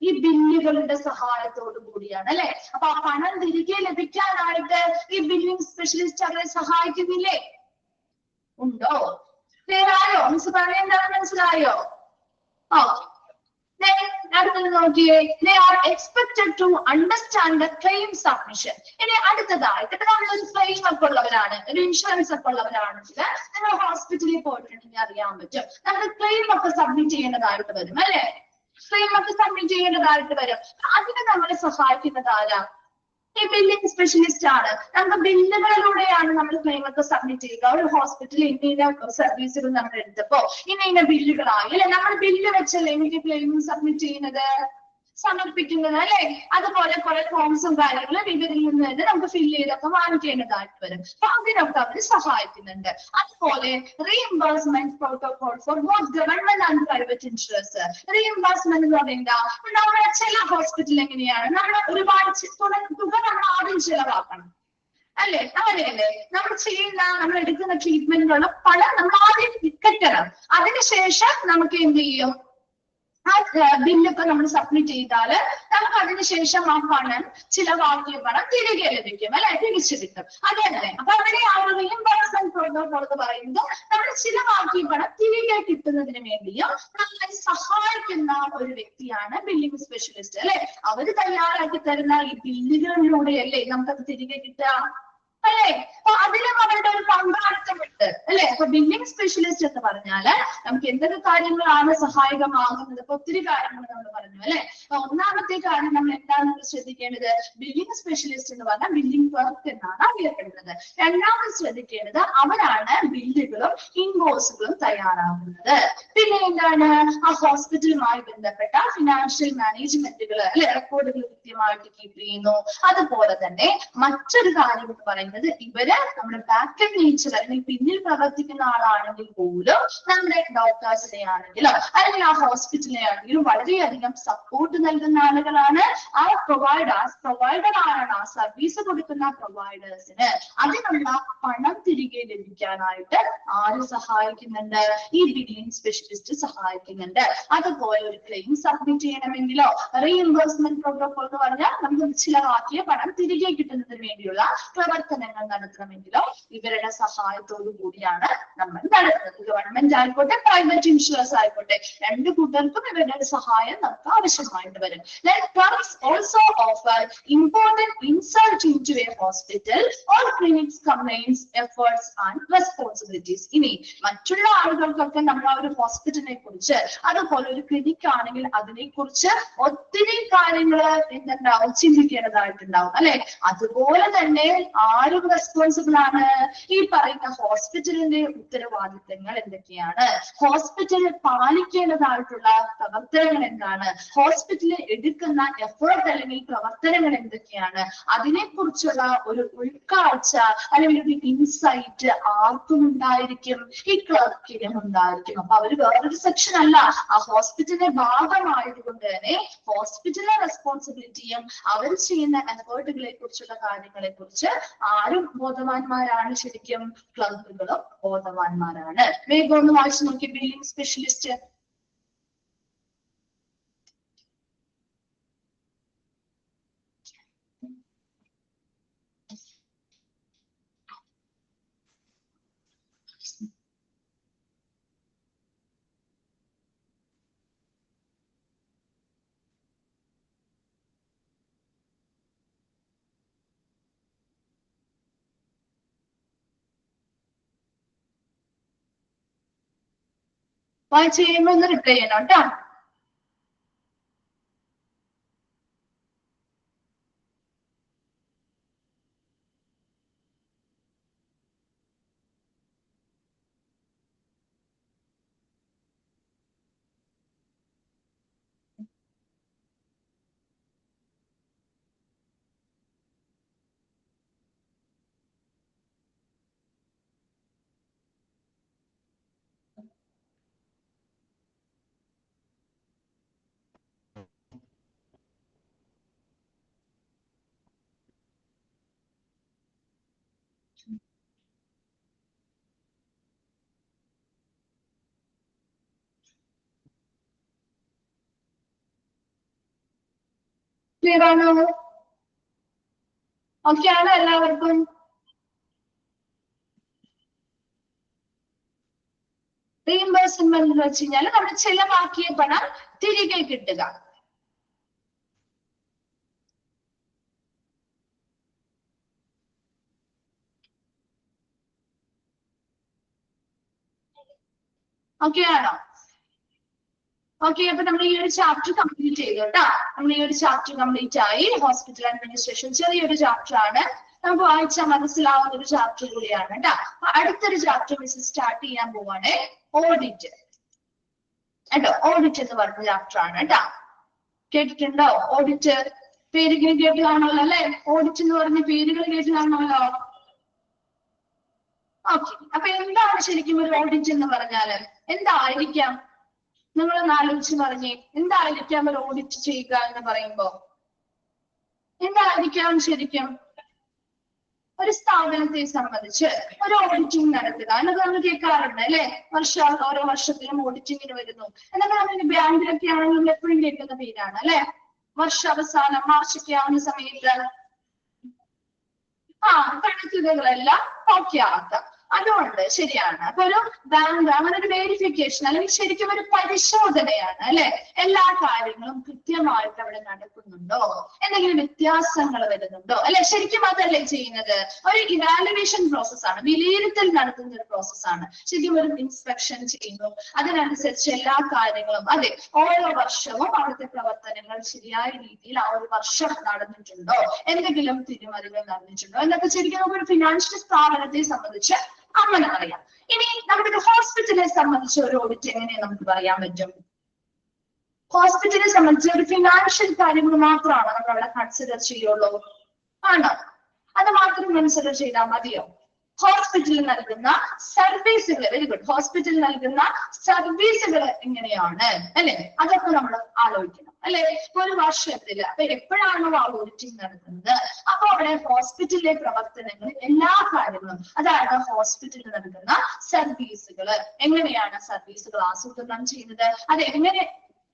ഈ ബില്ലുകളുടെ സഹായത്തോടു കൂടിയാണ്, അല്ലെ? അപ്പൊ ആ പണം തിരികെ ലഭിക്കാനായിട്ട് ഈ ബില്ലിംഗ് സ്പെഷ്യലിസ്റ്റ് അവരെ സഹായിക്കുന്നില്ലേ? ഉണ്ടോ? ക്ലിയറായോ? മിസ് പറയുന്നത് മനസ്സിലായോ? അടുത്തത് നോക്കിയേ, they are expected to understand the claim submission. ഇനി അടുത്തതായിട്ട് നമ്മളൊരു ക്ലെയിം ഒക്കെ ഉള്ളവരാണ്, ഒരു ഇൻഷുറൻസ് ഒക്കെ ഉള്ളവരാണെങ്കിൽ നിങ്ങൾ ഹോസ്പിറ്റലിൽ പോയിട്ടുണ്ടെങ്കിൽ അറിയാൻ പറ്റും, നമ്മൾ ക്ലെയിം ഒക്കെ സബ്മിറ്റ് ചെയ്യേണ്ടതായിട്ട് വരും, അല്ലെ? ക്ലെയിം ഒക്കെ സബ്മിറ്റ് ചെയ്യേണ്ടതായിട്ട് വരും. അതിന് നമ്മളെ സഹായിക്കുന്നത് ആരാ? ഈ ബില്ലിംഗ് സ്പെഷ്യലിസ്റ്റ് ആണ്. നമുക്ക് ബില്ലുകളിലൂടെയാണ് നമ്മൾ ക്ലെയിം ഒക്കെ സബ്മിറ്റ് ചെയ്യുക. ഒരു ഹോസ്പിറ്റലിൽ ഇന്ന സർവീസുകൾ നമ്മൾ എടുത്തപ്പോ ഇന്ന ബില്ലുകളായി, അല്ലെ? നമ്മൾ ബില്ല് വെച്ചല്ലേ എനിക്ക് ക്ലെയിം സബ്മിറ്റ് ചെയ്യുന്നത്, സമർപ്പിക്കുന്നത്, അല്ലെ? അതുപോലെ കുറെ ഫോംസും കാര്യങ്ങളും ഇവരിൽ നിന്ന് തന്നെ നമുക്ക് ഫില്ല് ചെയ്തൊക്കെ വാങ്ങിക്കേണ്ടതായിട്ട് വരും. അപ്പൊ അതിനൊക്കെ അവർ സഹായിക്കുന്നുണ്ട്. അതുപോലെ reimbursement protocol for both government and private insurance. Reimbursement എന്ന് പറയുന്നത് നമ്മുടെ ചില ഹോസ്പിറ്റൽ എങ്ങനെയാണ്, നമ്മൾ ഒരുപാട് തുക നമ്മൾ ആദ്യം ചെലവാക്കണം, അല്ലെ? അങ്ങനെയല്ലേ നമ്മൾ ചെയ്യുന്ന, നമ്മൾ എടുക്കുന്ന ട്രീറ്റ്മെന്റിനുള്ള പണം നമ്മൾ ആദ്യം കെട്ടണം. അതിനുശേഷം നമുക്ക് എന്ത് ചെയ്യും? ആ ബില്ലൊക്കെ നമ്മൾ സബ്മിറ്റ് ചെയ്താല് നമുക്ക് അതിനുശേഷം ആ പണം, ചിലവാക്കിയ പണം തിരികെ ലഭിക്കും, അല്ലെ? തിരിച്ചു കിട്ടും. അതല്ലേ? അപ്പൊ അവിടെയാണ് റീഇംബേഴ്സ്മെന്റ് പ്രോട്ടോകോൾ എന്ന് പറയുന്നത്. നമ്മൾ ചിലവാക്കിയ പണം തിരികെ കിട്ടുന്നതിന് വേണ്ടിയും നമ്മളെ സഹായിക്കുന്ന ഒരു വ്യക്തിയാണ് ബില്ലിംഗ് സ്പെഷ്യലിസ്റ്റ്, അല്ലെ? അവര് തയ്യാറാക്കി തരുന്ന ഈ ബില്ലുകളിലൂടെയല്ലേ നമുക്കത് തിരികെ കിട്ടുക, അല്ലെ? അപ്പൊ അതിലും അവരുടെ ഒരു പങ്കാളിത്തമുണ്ട്, അല്ലെ? അപ്പൊ ബില്ലിംഗ് സ്പെഷ്യലിസ്റ്റ് എന്ന് പറഞ്ഞാല് നമുക്ക് എന്തൊക്കെ കാര്യങ്ങളാണ് സഹായകമാകുന്നത്? അപ്പൊ ഒത്തിരി കാര്യങ്ങൾ നമ്മൾ പറഞ്ഞു, അല്ലെ? അപ്പൊ ഒന്നാമത്തെ കാര്യം നമ്മൾ എന്താണ് ശ്രദ്ധിക്കേണ്ടത്? ബില്ലിംഗ് സ്പെഷ്യലിസ്റ്റ് എന്ന് പറഞ്ഞാൽ ബില്ലിംഗ് ക്ലർക്ക് എന്നാണ് അറിയപ്പെടുന്നത്. രണ്ടാമത് ശ്രദ്ധിക്കേണ്ടത് അവരാണ് ബില്ലുകളും ഇൻവോയ്സുകളും തയ്യാറാക്കുന്നത്. പിന്നെ എന്താണ്? ആ ഹോസ്പിറ്റലുമായി ബന്ധപ്പെട്ട ഫിനാൻഷ്യൽ മാനേജ്മെന്റുകൾ, അല്ലെ? റെക്കോർഡുകൾ കൃത്യമായിട്ട് കീപ്പ് ചെയ്യുന്നു. അതുപോലെ തന്നെ മറ്റൊരു കാര്യം എന്ന് പറയുന്നത് ഇവര് നമ്മുടെ ബാക്ക് ആൻഡ് നേച്ചർ അല്ലെങ്കിൽ പിന്നിൽ പ്രവർത്തിക്കുന്ന ആളാണെങ്കിൽ പോലും നമ്മുടെ ഡോക്ടേഴ്സിനെ ആണെങ്കിലും അല്ലെങ്കിൽ ആ ഹോസ്പിറ്റലിനെ ആണെങ്കിലും വളരെയധികം സപ്പോർട്ട് നൽകുന്ന ആളുകളാണ്. ആ പ്രൊവൈഡർ ആണ്, ആ സർവീസ് കൊടുക്കുന്ന പ്രൊവൈഡേഴ്സിന് അതിനുള്ള പണം തിരികെ ലഭിക്കാനായിട്ട് ആര് സഹായിക്കുന്നുണ്ട്? ഈ ബില്ലിംഗ് സ്പെഷ്യലിസ്റ്റ് സഹായിക്കുന്നുണ്ട്. അതുപോലെ ഒരു ക്ലെയിം സബ്മിറ്റ് ചെയ്യണമെങ്കിലോ റീഇംബേഴ്സ്മെന്റ് പ്രോട്ടോകോൾ എന്ന് പറഞ്ഞാൽ നമുക്ക് ചിലവാക്കിയ പണം തിരികെ കിട്ടുന്നതിന് വേണ്ടിയുള്ള പ്രവർത്തനങ്ങൾ നടത്തണമെങ്കിലോ ഇവരുടെ സഹായത്തോടു കൂടിയാണ് നമ്മൾ നടത്തുന്നത്. ഗവൺമെന്റ് ആയിക്കോട്ടെ പ്രൈവറ്റ് ഇൻഷുറൻസ് ആയിക്കോട്ടെ, രണ്ടു കൂട്ടർക്കും ഇവരുടെ സഹായം നമുക്ക് ആവശ്യമായിട്ട് വരും. Clerks also offer important insight into a hospital or clinic's complaints, efforts and responsibilities. ഇനി മറ്റുള്ള ആളുകൾക്കൊക്കെ നമ്മൾ ആ ഒരു ഹോസ്പിറ്റലിനെ കുറിച്ച്, അതുപോലെ ഒരു ക്ലിനിക് ആണെങ്കിൽ അതിനെ കുറിച്ച് ഒത്തിരി കാര്യങ്ങൾ എന്തുണ്ടാവും, ചിന്തിക്കേണ്ടതായിട്ടുണ്ടാവും, അല്ലെ? അതുപോലെ തന്നെ ആരും റെസ്പോൺസിബിൾ ആണ്? ഈ പറയുന്ന ഹോസ്പിറ്റലിന്റെ ഉത്തരവാദിത്തങ്ങൾ എന്തൊക്കെയാണ്? ഹോസ്പിറ്റലിൽ പാലിക്കേണ്ടതായിട്ടുള്ള പ്രവർത്തനങ്ങൾ എന്താണ്? ഹോസ്പിറ്റലിൽ എടുക്കുന്ന എഫേർട്ട് അല്ലെങ്കിൽ പ്രവർത്തനങ്ങൾ എന്തൊക്കെയാണ്? അതിനെക്കുറിച്ചുള്ള ഒരു ഉൾക്കാഴ്ച അല്ലെങ്കിൽ ഒരു ഇൻസൈറ്റ് ആർക്കും ഉണ്ടായിരിക്കും? ഈ ക്ലർക്കിനും ഉണ്ടായിരിക്കും. അപ്പൊ അവര് വേറൊരു സെക്ഷൻ അല്ല, ആ ഹോസ്പിറ്റലിന്റെ ഭാഗമായതുകൊണ്ട് തന്നെ ഹോസ്പിറ്റലിലെ റെസ്പോൺസിബിലിറ്റിയും അവർ ചെയ്യുന്ന എഫേർട്ടുകളെ കുറിച്ചുള്ള കാര്യങ്ങളെ കുറിച്ച് ആരും ബോധവാന്മാരാണ്? ശരിക്കും ക്ലർക്കുകളും ബോധവാന്മാരാണ്. വേഗം ഒന്ന് വായിച്ചു നോക്കി ബില്ലിംഗ് സ്പെഷ്യലിസ്റ്റ്. വായിച്ച് കഴിയുമ്പോൾ ഒന്ന് റിപ്ലൈ ചെയ്യണം കേട്ടോ. ക്ലിയർ ആണോ? ഓക്കെ ആണോ എല്ലാവർക്കും? റീഇംബേഴ്സ്മെന്റ് എന്ന് വെച്ച് കഴിഞ്ഞാൽ നമ്മൾ ചിലവാക്കിയ പണം തിരികെ കിട്ടുക. ഓക്കെ ആണോ? ഓക്കെ, അപ്പൊ നമ്മൾ ഈ ഒരു ചാപ്റ്റർ കംപ്ലീറ്റ് ചെയ്തു കേട്ടോ. നമ്മൾ ഈ ഒരു ചാപ്റ്റർ കംപ്ലീറ്റ് ആയി. ഹോസ്പിറ്റൽ അഡ്മിനിസ്ട്രേഷൻ ചെറിയൊരു ചാപ്റ്റർ ആണ്, നമുക്ക് വായിച്ചാൽ മനസ്സിലാവുന്ന ഒരു ചാപ്റ്റർ കൂടിയാണ് കേട്ടോ. അപ്പൊ അടുത്തൊരു ചാപ്റ്റർ മിസ് സ്റ്റാർട്ട് ചെയ്യാൻ പോവാണ്, ഓഡിറ്റ് കേട്ടോ. ഓഡിറ്റ് എന്ന് പറഞ്ഞ ചാപ്റ്റർ ആണ് കേട്ടോ. കേട്ടിട്ടുണ്ടോ ഓഡിറ്റ്? പേരുകൾ കേട്ട് കാണുമല്ലോ അല്ലെ? ഓഡിറ്റ് എന്ന് പറഞ്ഞ പേരുകൾ കേട്ട് കാണുമല്ലോ. ഓക്കെ, അപ്പൊ എന്താണ് ശരിക്കും ഒരു ഓഡിറ്റ് എന്ന് പറഞ്ഞാല്? എന്തായിരിക്കാം? നിങ്ങളൊന്ന് ആലോചിച്ച് പറഞ്ഞേ, എന്തായിരിക്കാം ഒരു ഓഡിറ്റ് ചെയ്യുക എന്ന് പറയുമ്പോ? എന്തായിരിക്കാം ശരിക്കും? ഒരു സ്ഥാപനത്തെ സംബന്ധിച്ച് ഒരു ഓഡിറ്റിംഗ് നടത്തുക എന്നൊക്കെ നമ്മൾ കേൾക്കാറുണ്ട് അല്ലെ? ഓരോ വർഷത്തിലും ഓഡിറ്റിങ്ങിന് വരുന്നു എന്നൊക്കെ നമ്മൾ ബാങ്കിലൊക്കെ ആണെങ്കിലും എപ്പോഴും കേൾക്കുന്ന പേരാണ് അല്ലെ? വർഷാവസാനം മാർച്ചൊക്കെ ആവുന്ന സമയത്ത് കണക്കുകളെല്ലാം ഓക്കെ ആക്കാം. അതുകൊണ്ട് ശരിയാണ്. അപ്പൊ ഒരു ബാങ്ക് അങ്ങനെ ഒരു വെരിഫിക്കേഷൻ അല്ലെങ്കിൽ ശരിക്കും ഒരു പരിശോധനയാണ് അല്ലെ? എല്ലാ കാര്യങ്ങളും കൃത്യമായിട്ട് അവിടെ നടക്കുന്നുണ്ടോ, എന്തെങ്കിലും വ്യത്യാസങ്ങൾ വരുന്നുണ്ടോ അല്ലെ? ശരിക്കും അതല്ലേ ചെയ്യുന്നത്? ഒരു ഇവാലുവേഷൻ പ്രോസസ്സാണ്, വിലയിരുത്തൽ നടത്തുന്ന ഒരു പ്രോസസ്സാണ്. ശരിക്കും ഒരു ഇൻസ്പെക്ഷൻ ചെയ്യുന്നു, അതിനനുസരിച്ച് എല്ലാ കാര്യങ്ങളും അതെ ഓരോ വർഷവും അവിടുത്തെ പ്രവർത്തനങ്ങൾ ശരിയായ രീതിയിൽ ആ ഒരു വർഷം നടന്നിട്ടുണ്ടോ, എന്തെങ്കിലും തിരിമറികൾ നടന്നിട്ടുണ്ടോ എന്നൊക്കെ ശരിക്കും നമുക്കൊരു ഫിനാൻഷ്യൽ സ്ഥാപനത്തെ സംബന്ധിച്ച് അങ്ങനെ പറയാം. ഇനി നമ്മുടെ ഒരു ഹോസ്പിറ്റലിനെ സംബന്ധിച്ച് ഒരു ഓഡിറ്റ് എങ്ങനെ നമുക്ക് പറയാൻ പറ്റും? ഹോസ്പിറ്റലിനെ സംബന്ധിച്ച് ഒരു ഫിനാൻഷ്യൽ കാര്യങ്ങൾ മാത്രമാണ് നമ്മൾ അവിടെ കൺസിഡർ ചെയ്യുള്ളൂ ആണോ? അത് മാത്രം കൺസിഡർ ചെയ്താൽ മതിയോ? ഹോസ്പിറ്റലിൽ നൽകുന്ന സർവീസുകൾ, വെരി ഗുഡ്, ഹോസ്പിറ്റലിൽ നൽകുന്ന സർവീസുകൾ എങ്ങനെയാണ് അല്ലെ? അതൊക്കെ നമ്മൾ ആലോചിക്കണം അല്ലെ? ഒരു വർഷത്തിൽ അപ്പൊ എപ്പോഴാണോ ആ ഓഡിറ്റിംഗ് നടത്തുന്നത് അപ്പൊ അവിടെ ഹോസ്പിറ്റലിലെ പ്രവർത്തനങ്ങൾ എല്ലാ കാര്യങ്ങളും, അതായത് ഹോസ്പിറ്റലിൽ നൽകുന്ന സർവീസുകൾ എങ്ങനെയാണ് സർവീസുകൾ ആസൂത്രണം ചെയ്യുന്നത്, അത് എങ്ങനെ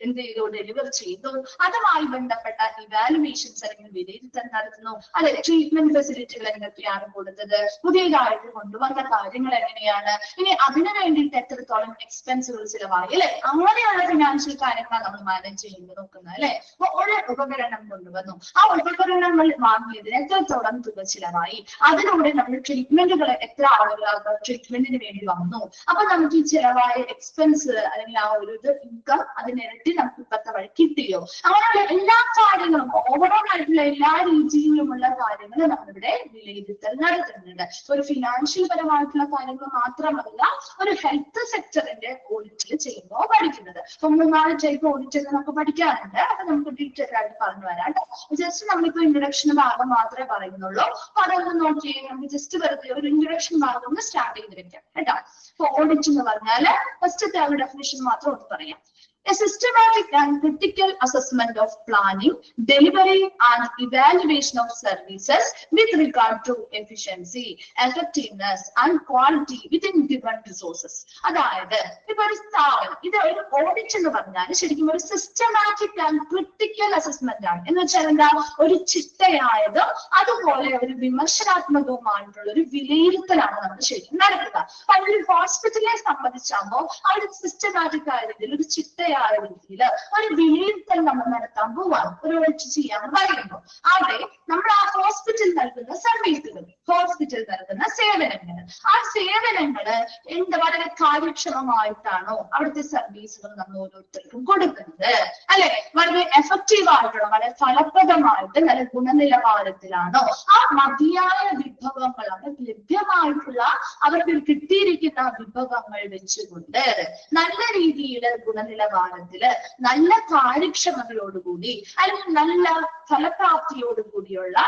എന്ത് ചെയ്തു ഡെലിവർ ചെയ്തു, അതുമായി ബന്ധപ്പെട്ട ഇവാലുവേഷൻസ് അല്ലെങ്കിൽ വിലയിരുത്തൽ നടത്തുന്നു. അതെ, ട്രീറ്റ്മെന്റ് ഫെസിലിറ്റികൾ എന്തൊക്കെയാണ് കൊടുത്തത്, പുതിയതായിട്ട് കൊണ്ടുവന്ന കാര്യങ്ങൾ എങ്ങനെയാണ്, ഇനി അതിനു വേണ്ടിയിട്ട് എത്രത്തോളം എക്സ്പെൻസുകൾ ചിലവായി അല്ലെ? അങ്ങനെയുള്ള ഫിനാൻഷ്യൽ കാര്യങ്ങളാണ് നമ്മൾ മാനേജ് ചെയ്യുന്നത് നോക്കുന്നത് അല്ലെ? അപ്പൊ ഒരു ഉപകരണം കൊണ്ടുവന്നു, ആ ഉപകരണങ്ങൾ വാങ്ങിയതിന് എത്രത്തോളം തുക ചിലവായി, അതിലൂടെ നമ്മൾ ട്രീറ്റ്മെന്റുകൾ എത്ര ആളുകൾ ട്രീറ്റ്മെന്റിന് വേണ്ടി വന്നു, അപ്പൊ നമുക്ക് ഈ ചിലവായ എക്സ്പെൻസ് അല്ലെങ്കിൽ ആ ഒരു ഇൻകം അതിനിരട്ടി നമുക്ക് ഇപ്പത്തെ വഴി കിട്ടിയോ, അങ്ങനെയുള്ള എല്ലാ കാര്യങ്ങളും ഓവറോൾ ആയിട്ടുള്ള എല്ലാ രീതിയിലുമുള്ള കാര്യങ്ങൾ നമ്മളിവിടെ വിലയിരുത്തൽ നടത്തുന്നുണ്ട്. ഒരു ഫിനാൻഷ്യൽ പരമായിട്ടുള്ള കാര്യങ്ങൾ മാത്രമല്ല ഒരു ഹെൽത്ത് സെക്ടറിന്റെ ഓഡിറ്റിൽ ചെയ്യുമ്പോൾ പഠിക്കുന്നത്. ഇപ്പൊ 3-4 ടൈപ്പ് ഓഡിറ്റ് നമുക്ക് പഠിക്കാറുണ്ട്. അപ്പൊ നമുക്ക് ഡീറ്റെയിൽ ആയിട്ട് പറഞ്ഞു വരാം. ജസ്റ്റ് നമ്മളിപ്പോ ഇൻട്രൊഡക്ഷൻ ഭാഗം മാത്രമേ പറയുന്നുള്ളൂ. അപ്പൊ അതൊന്ന് നോക്കി നമുക്ക് ജസ്റ്റ് വെറുതെ ഒരു ഇൻട്രൊഡക്ഷൻ ഭാഗം ഒന്ന് സ്റ്റാർട്ട് ചെയ്ത് വെക്കാം കേട്ടോ. അപ്പൊ ഓഡിറ്റ് എന്ന് പറഞ്ഞാല് ഫസ്റ്റത്തെ ആ ഡെഫിനിഷൻ മാത്രം ഒന്ന് പറയാം. A systematic and critical assessment of planning, delivery and evaluation of services with regard to efficiency, effectiveness and quality within given resources. അതായത് ഇപ്പൊ ഒരു സ്ഥാപനം, ഇത് ഒരു ഓഡിറ്റ് എന്ന് പറഞ്ഞാൽ ശരിക്കും ഒരു സിസ്റ്റമാറ്റിക് ആൻഡ് ക്രിട്ടിക്കൽ അസസ്മെന്റ് ആണ്. എന്ന് വെച്ചാൽ എന്താ, ഒരു ചിട്ടയായതും അതുപോലെ ഒരു വിമർശനാത്മകവുമായിട്ടുള്ള ഒരു വിലയിരുത്തലാണ് നമ്മൾ ശരിക്കും നടത്തുക. അപ്പൊ ഒരു ഹോസ്പിറ്റലിനെ സംബന്ധിച്ചാകുമ്പോൾ ആ ഒരു സിസ്റ്റമാറ്റിക് ആയ രീതിയിൽ ഒരു ചിട്ടയായ ചിട്ടയായ രീതിയിൽ ഒരു വിലയിരുത്തൽ നമ്മൾ നടത്താൻ പോവാണ്. ഒരു ഓഡിറ്റ് ചെയ്യാന്ന് പറയുമ്പോൾ അവിടെ നമ്മൾ ആ ഹോസ്പിറ്റൽ നൽകുന്ന സർവീസുകൾ, ഹോസ്പിറ്റൽ നൽകുന്ന സേവനങ്ങൾ, ആ സേവനങ്ങള് വളരെ കാര്യക്ഷമമായിട്ടാണോ അവിടുത്തെ സർവീസുകൾ നമ്മൾ ഓരോരുത്തർക്കും കൊടുക്കുന്നത്, അല്ലെ? വളരെ എഫക്റ്റീവ് ആയിട്ടുള്ള, വളരെ ഫലപ്രദമായിട്ട് നല്ല ഗുണനിലവാരത്തിലാണോ ആ മതിയായ വിഭവങ്ങൾ, അവർക്ക് ലഭ്യമായിട്ടുള്ള അവർക്ക് കിട്ടിയിരിക്കുന്ന വിഭവങ്ങൾ വെച്ചുകൊണ്ട് നല്ല രീതിയിൽ ഗുണനിലവാരത്തില് നല്ല കാര്യക്ഷമതയോടുകൂടി അല്ലെങ്കിൽ നല്ല ഫലപ്രാപ്തിയോടുകൂടിയുള്ള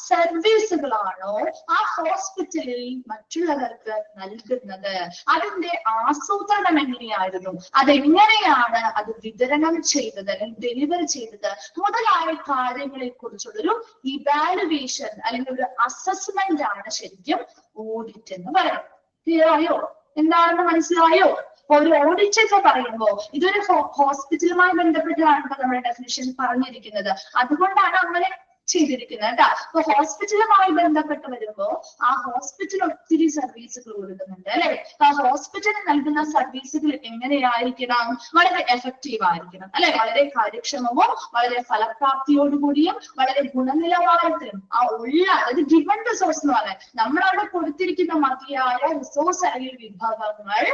സർവീസുകളാണോ ആ ഹോസ്പിറ്റലിൽ മറ്റുള്ളവർക്ക് നൽകുന്നത്? അതിന്റെ ആസൂത്രണം എങ്ങനെയായിരുന്നു, അതെങ്ങനെയാണ് അത് വിതരണം ചെയ്തത് അല്ലെങ്കിൽ ഡെലിവർ ചെയ്തത് മുതലായ കാര്യങ്ങളെ കുറിച്ചുള്ളൊരു ഇവാലുവേഷൻ അല്ലെങ്കിൽ ഒരു അസസ്മെന്റ് ആണ് ശരിക്കും ഓഡിറ്റ് എന്ന് പറയുന്നത്. ക്ലിയർ ആയോ? എന്താണെന്ന് മനസ്സിലായോ? ഒരു ഓഡിറ്റ് ഒക്കെ പറയുമ്പോൾ ഇതൊരു ഹോസ്പിറ്റലുമായി ബന്ധപ്പെട്ടാണ് നമ്മുടെ ഡെഫിനിഷൻ പറഞ്ഞിരിക്കുന്നത്. അതുകൊണ്ടാണ് അങ്ങനെ ചെയ്തിരിക്കുന്നത് കേട്ടോ. അപ്പൊ ഹോസ്പിറ്റലുമായി ബന്ധപ്പെട്ട് വരുമ്പോ ആ ഹോസ്പിറ്റൽ ഒത്തിരി സർവീസുകൾ കൊടുക്കുന്നുണ്ട്, അല്ലെ? ആ ഹോസ്പിറ്റലിൽ നൽകുന്ന സർവീസുകൾ എങ്ങനെയായിരിക്കണം? വളരെ എഫക്റ്റീവ് ആയിരിക്കണം, അല്ലെ? വളരെ കാര്യക്ഷമവും വളരെ ഫലപ്രാപ്തിയോടുകൂടിയും വളരെ ഗുണനിലവാരത്തിലും ആ ഉള്ള അതായത് ഗിവൺ റിസോഴ്സ് എന്ന് പറയാൻ നമ്മളവിടെ കൊടുത്തിരിക്കുന്ന മതിയായ റിസോഴ്സ് അല്ലെങ്കിൽ വിഭവങ്ങൾ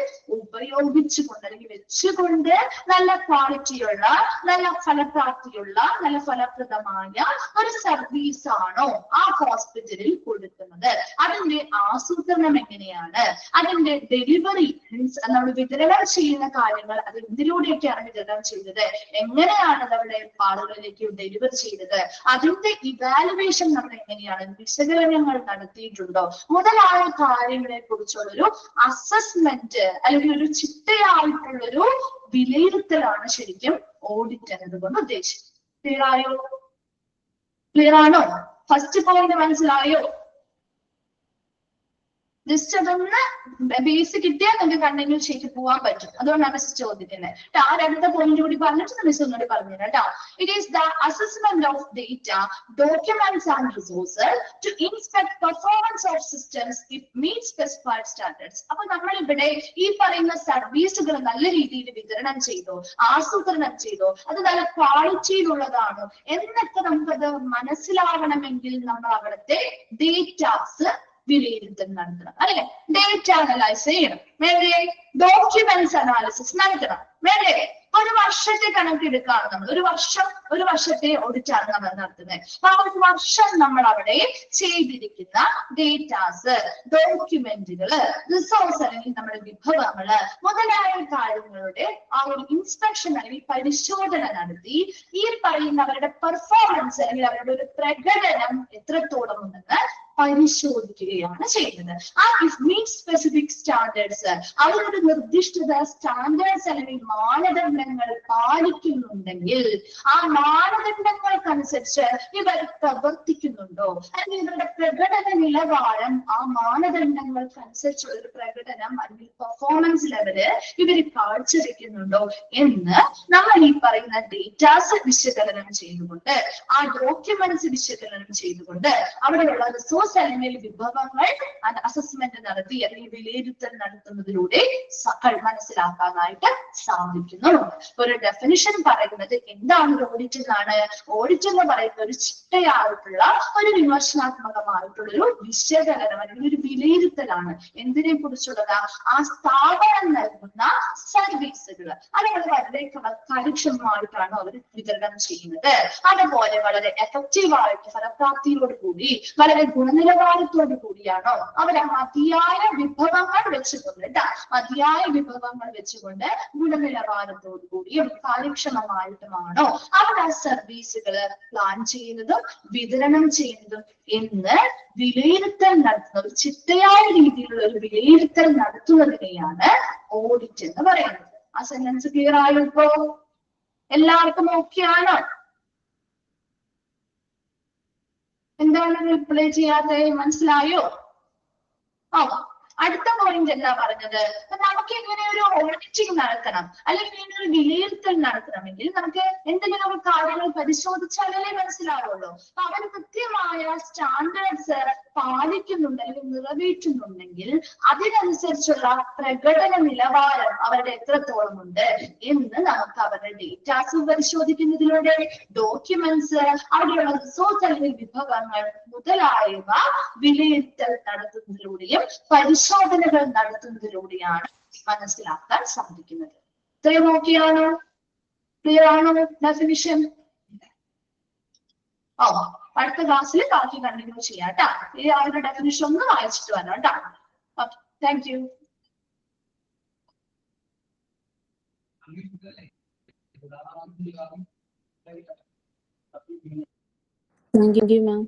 ഉപയോഗിച്ചുകൊണ്ട് അല്ലെങ്കിൽ വെച്ചുകൊണ്ട് നല്ല ക്വാളിറ്റിയുള്ള, നല്ല ഫലപ്രാപ്തിയുള്ള, നല്ല ഫലപ്രദമായ ഒരു സർവീസ് ആണോ ആ ഹോസ്പിറ്റലിൽ കൊടുക്കുന്നത്? അതിന്റെ ആസൂത്രണം എങ്ങനെയാണ്? അതിന്റെ ഡെലിവറി മീൻസ് നമ്മൾ വിതരണം ചെയ്യുന്ന കാര്യങ്ങൾ അത് എന്തിലൂടെയൊക്കെയാണ് വിതരണം ചെയ്തത്? എങ്ങനെയാണ് നമ്മുടെ ആളുകളിലേക്ക് ഡെലിവർ ചെയ്തത്? അതിന്റെ ഇവാലുവേഷൻ നമ്മൾ എങ്ങനെയാണ്, വിശകലനങ്ങൾ നടത്തിയിട്ടുണ്ടോ മുതലായ കാര്യങ്ങളെ കുറിച്ചുള്ളൊരു അസസ്മെന്റ് അല്ലെങ്കിൽ ഒരു ചിട്ടയായിട്ടുള്ളൊരു വിലയിരുത്തലാണ് ശരിക്കും ഓഡിറ്റ് എന്നതുകൊണ്ട് ഉദ്ദേശിച്ചത്. ക്ലിയർ ആയോ? ക്ലിയർ ആണോ? ഫസ്റ്റ് പോയിന്റ് മനസ്സിലായോ? ജസ്റ്റ് അതൊന്ന് ബേസിക് കിട്ടിയാൽ നിങ്ങൾക്ക് കണ്ടെങ്കിൽ ശരിക്കും പോകാൻ പറ്റും. അതുകൊണ്ടാണ് മിസ് ചോദിക്കുന്നത്. ആ അടുത്ത പോയിന്റ് കൂടി പറഞ്ഞിട്ട് മിസ് ഒന്നുകൂടി പറഞ്ഞു കേട്ടോ. It is the assessment of data, documents and resources to inspect performance of systems it meet specified standards. അപ്പൊ നമ്മൾ ഇവിടെ ഈ പറയുന്ന സർവീസുകൾ നല്ല രീതിയിൽ വിതരണം ചെയ്തോ, ആസൂത്രണം ചെയ്തോ, അത് നല്ല ക്വാളിറ്റിയിലുള്ളതാണോ എന്നൊക്കെ നമുക്കത് മനസ്സിലാവണമെങ്കിൽ നമ്മൾ അവിടുത്തെ ഡേറ്റാസ് വിലയിരുത്തൽ നടത്തണം, അല്ലെ? ഡേറ്റ അനലൈസ് ചെയ്യണം, വേണ്ടേ? ഡോക്യുമെന്റ്സ് അനാലിസിസ് നടത്തണം, വേണ്ടേ? ഒരു വർഷത്തെ കണക്കെടുക്കാണ് നമ്മൾ. ഒരു വർഷത്തെ ഓഡിറ്റാണ് നമ്മൾ നടത്തുന്നത്. അപ്പൊ ആ ഒരു വർഷം നമ്മൾ അവിടെ ചെയ്തിരിക്കുന്ന ഡേറ്റാസ്, ഡോക്യുമെന്റുകള്, റിസോഴ്സ് അല്ലെങ്കിൽ നമ്മുടെ വിഭവങ്ങള് മുതലായ കാര്യങ്ങളുടെ ആ ഒരു ഇൻസ്പെക്ഷൻ അല്ലെങ്കിൽ പരിശോധന നടത്തി ഈ പറയുന്നവരുടെ പെർഫോമൻസ് അല്ലെങ്കിൽ അവരുടെ ഒരു പ്രകടനം എത്രത്തോളം ഉണ്ടെന്ന് പരിശോധിക്കുകയാണ് ചെയ്യുന്നത്. ആ മീറ്റ് സ്പെസിഫിക് സ്റ്റാൻഡേർഡ്സ്, അവരൊരു നിർദ്ദിഷ്ട സ്റ്റാൻഡേർഡ്സ് അല്ലെങ്കിൽ മാനദണ്ഡങ്ങൾ പാലിക്കുന്നുണ്ടെങ്കിൽ ആ മാനദണ്ഡങ്ങൾക്കനുസരിച്ച് ഇവർ പ്രവർത്തിക്കുന്നുണ്ടോ അല്ലെങ്കിൽ ഇവരുടെ പ്രകടന നിലവാരം ആ മാനദണ്ഡങ്ങൾക്കനുസരിച്ചുള്ള ഒരു പ്രകടനം അല്ലെങ്കിൽ പെർഫോമൻസ് ലെവല് ഇവർ കാഴ്ചവെക്കുന്നുണ്ടോ എന്ന് നമ്മൾ ഈ പറയുന്ന ഡേറ്റാസ് വിശകലനം ചെയ്തുകൊണ്ട്, ആ ഡോക്യുമെന്റ്സ് വിശകലനം ചെയ്തുകൊണ്ട് അവിടെയുള്ള റിസോഴ്സ് അല്ലെങ്കിൽ വിഭവങ്ങൾ അസസ്മെന്റ് നടത്തി അല്ലെങ്കിൽ വിലയിരുത്തൽ നടത്തുന്നതിലൂടെ മനസ്സിലാക്കാനായിട്ട് സാധിക്കുന്നു. ഒരു ഡെഫിനിഷൻ പറയുന്നത് എന്താണ് ഒരു ഓഡിറ്റ് എന്നാണ്. ഓഡിറ്റ് എന്ന് പറയുന്ന ഒരു ചിട്ടയായിട്ടുള്ള ഒരു വിമർശനാത്മകമായിട്ടുള്ള ഒരു വിശകലനം അല്ലെങ്കിൽ ഒരു വിലയിരുത്തലാണ്. എന്തിനെ കുറിച്ചുള്ളത്? ആ സ്ഥാപനം നൽകുന്ന സർവീസുകൾ അല്ലെങ്കിൽ വളരെ കാര്യക്ഷമമായിട്ടാണ് അവർ വിതരണം ചെയ്യുന്നത്, അതുപോലെ വളരെ എഫക്റ്റീവായിട്ട് ഫലപ്രാപ്തിയോട് കൂടി വളരെ ഗുണനിലവാരത്തോടു കൂടിയാണോ അവർ മതിയായ വിഭവങ്ങൾ വെച്ചുകൊണ്ട് മതിയായ വിഭവങ്ങൾ വെച്ചുകൊണ്ട് ഗുണനിലവാരത്തോടു കൂടിയും കാര്യക്ഷമമായിട്ടുമാണോ അവർ ആ സർവീസുകൾ പ്ലാൻ ചെയ്യുന്നതും വിതരണം ചെയ്യുന്നതും എന്ന് വിലയിരുത്തൽ നടത്തുന്നത്, ചിട്ടയായ രീതിയിലുള്ള ഒരു വിലയിരുത്തൽ നടത്തുന്നതിനെയാണ് ഓഡിറ്റ് എന്ന് പറയുന്നത്. ആ സെന്റൻസ് ക്ലിയർ ആയോ? ഇപ്പോ എല്ലാവർക്കും ഓക്കെയാണോ? എന്താണ് റിപ്ലൈ ചെയ്യാതെ? മനസ്സിലായോ? അടുത്ത പോയിന്റ് പോയിന്റ് എന്താ പറഞ്ഞത്? നമുക്ക് ഇങ്ങനെ ഒരു ഓഡിറ്റിംഗ് നടത്തണം, അല്ലെങ്കിൽ ഇങ്ങനെ ഒരു വിലയിരുത്തൽ നടത്തണമെങ്കിൽ നമുക്ക് എന്തെങ്കിലും ഒരു കാര്യങ്ങൾ പരിശോധിച്ചാലേ മനസ്സിലാവുള്ളൂ. അപ്പൊ അവർ കൃത്യമായ സ്റ്റാൻഡേർഡ്സ് പാലിക്കുന്നുണ്ട് അല്ലെങ്കിൽ നിറവേറ്റുന്നുണ്ടെങ്കിൽ അതിനനുസരിച്ചുള്ള പ്രകടന നിലവാരം അവരുടെ എത്രത്തോളം ഉണ്ട് എന്ന് നമുക്ക് അവരുടെ ഡേറ്റാസ് പരിശോധിക്കുന്നതിലൂടെ, ഡോക്യുമെന്റ്സ്, അവിടെയുള്ള റിസോഴ്സ് അല്ലെങ്കിൽ വിഭവങ്ങൾ മുതലായവ വിലയിരുത്തൽ നടത്തുന്നതിലൂടെയും പരിശോധനകൾ നടത്തുന്നതിലൂടെയാണ് മനസ്സിലാക്കാൻ സാധിക്കുന്നത്. ഇത്രയും ഓക്കെയാണോ? ക്ലിയർ ആണോ ഡെഫിനിഷൻ? ഓ, അടുത്ത ക്ലാസ്സിൽ ബാക്കി കണ്ടിന്യൂ ചെയ്യാം കേട്ടോ. ഈ അവരുടെ ഡെഫിനിഷൻ ഒന്ന് വായിച്ചിട്ട് വരാം കേട്ടോ. Okay, thank you. Thank you, ma'am.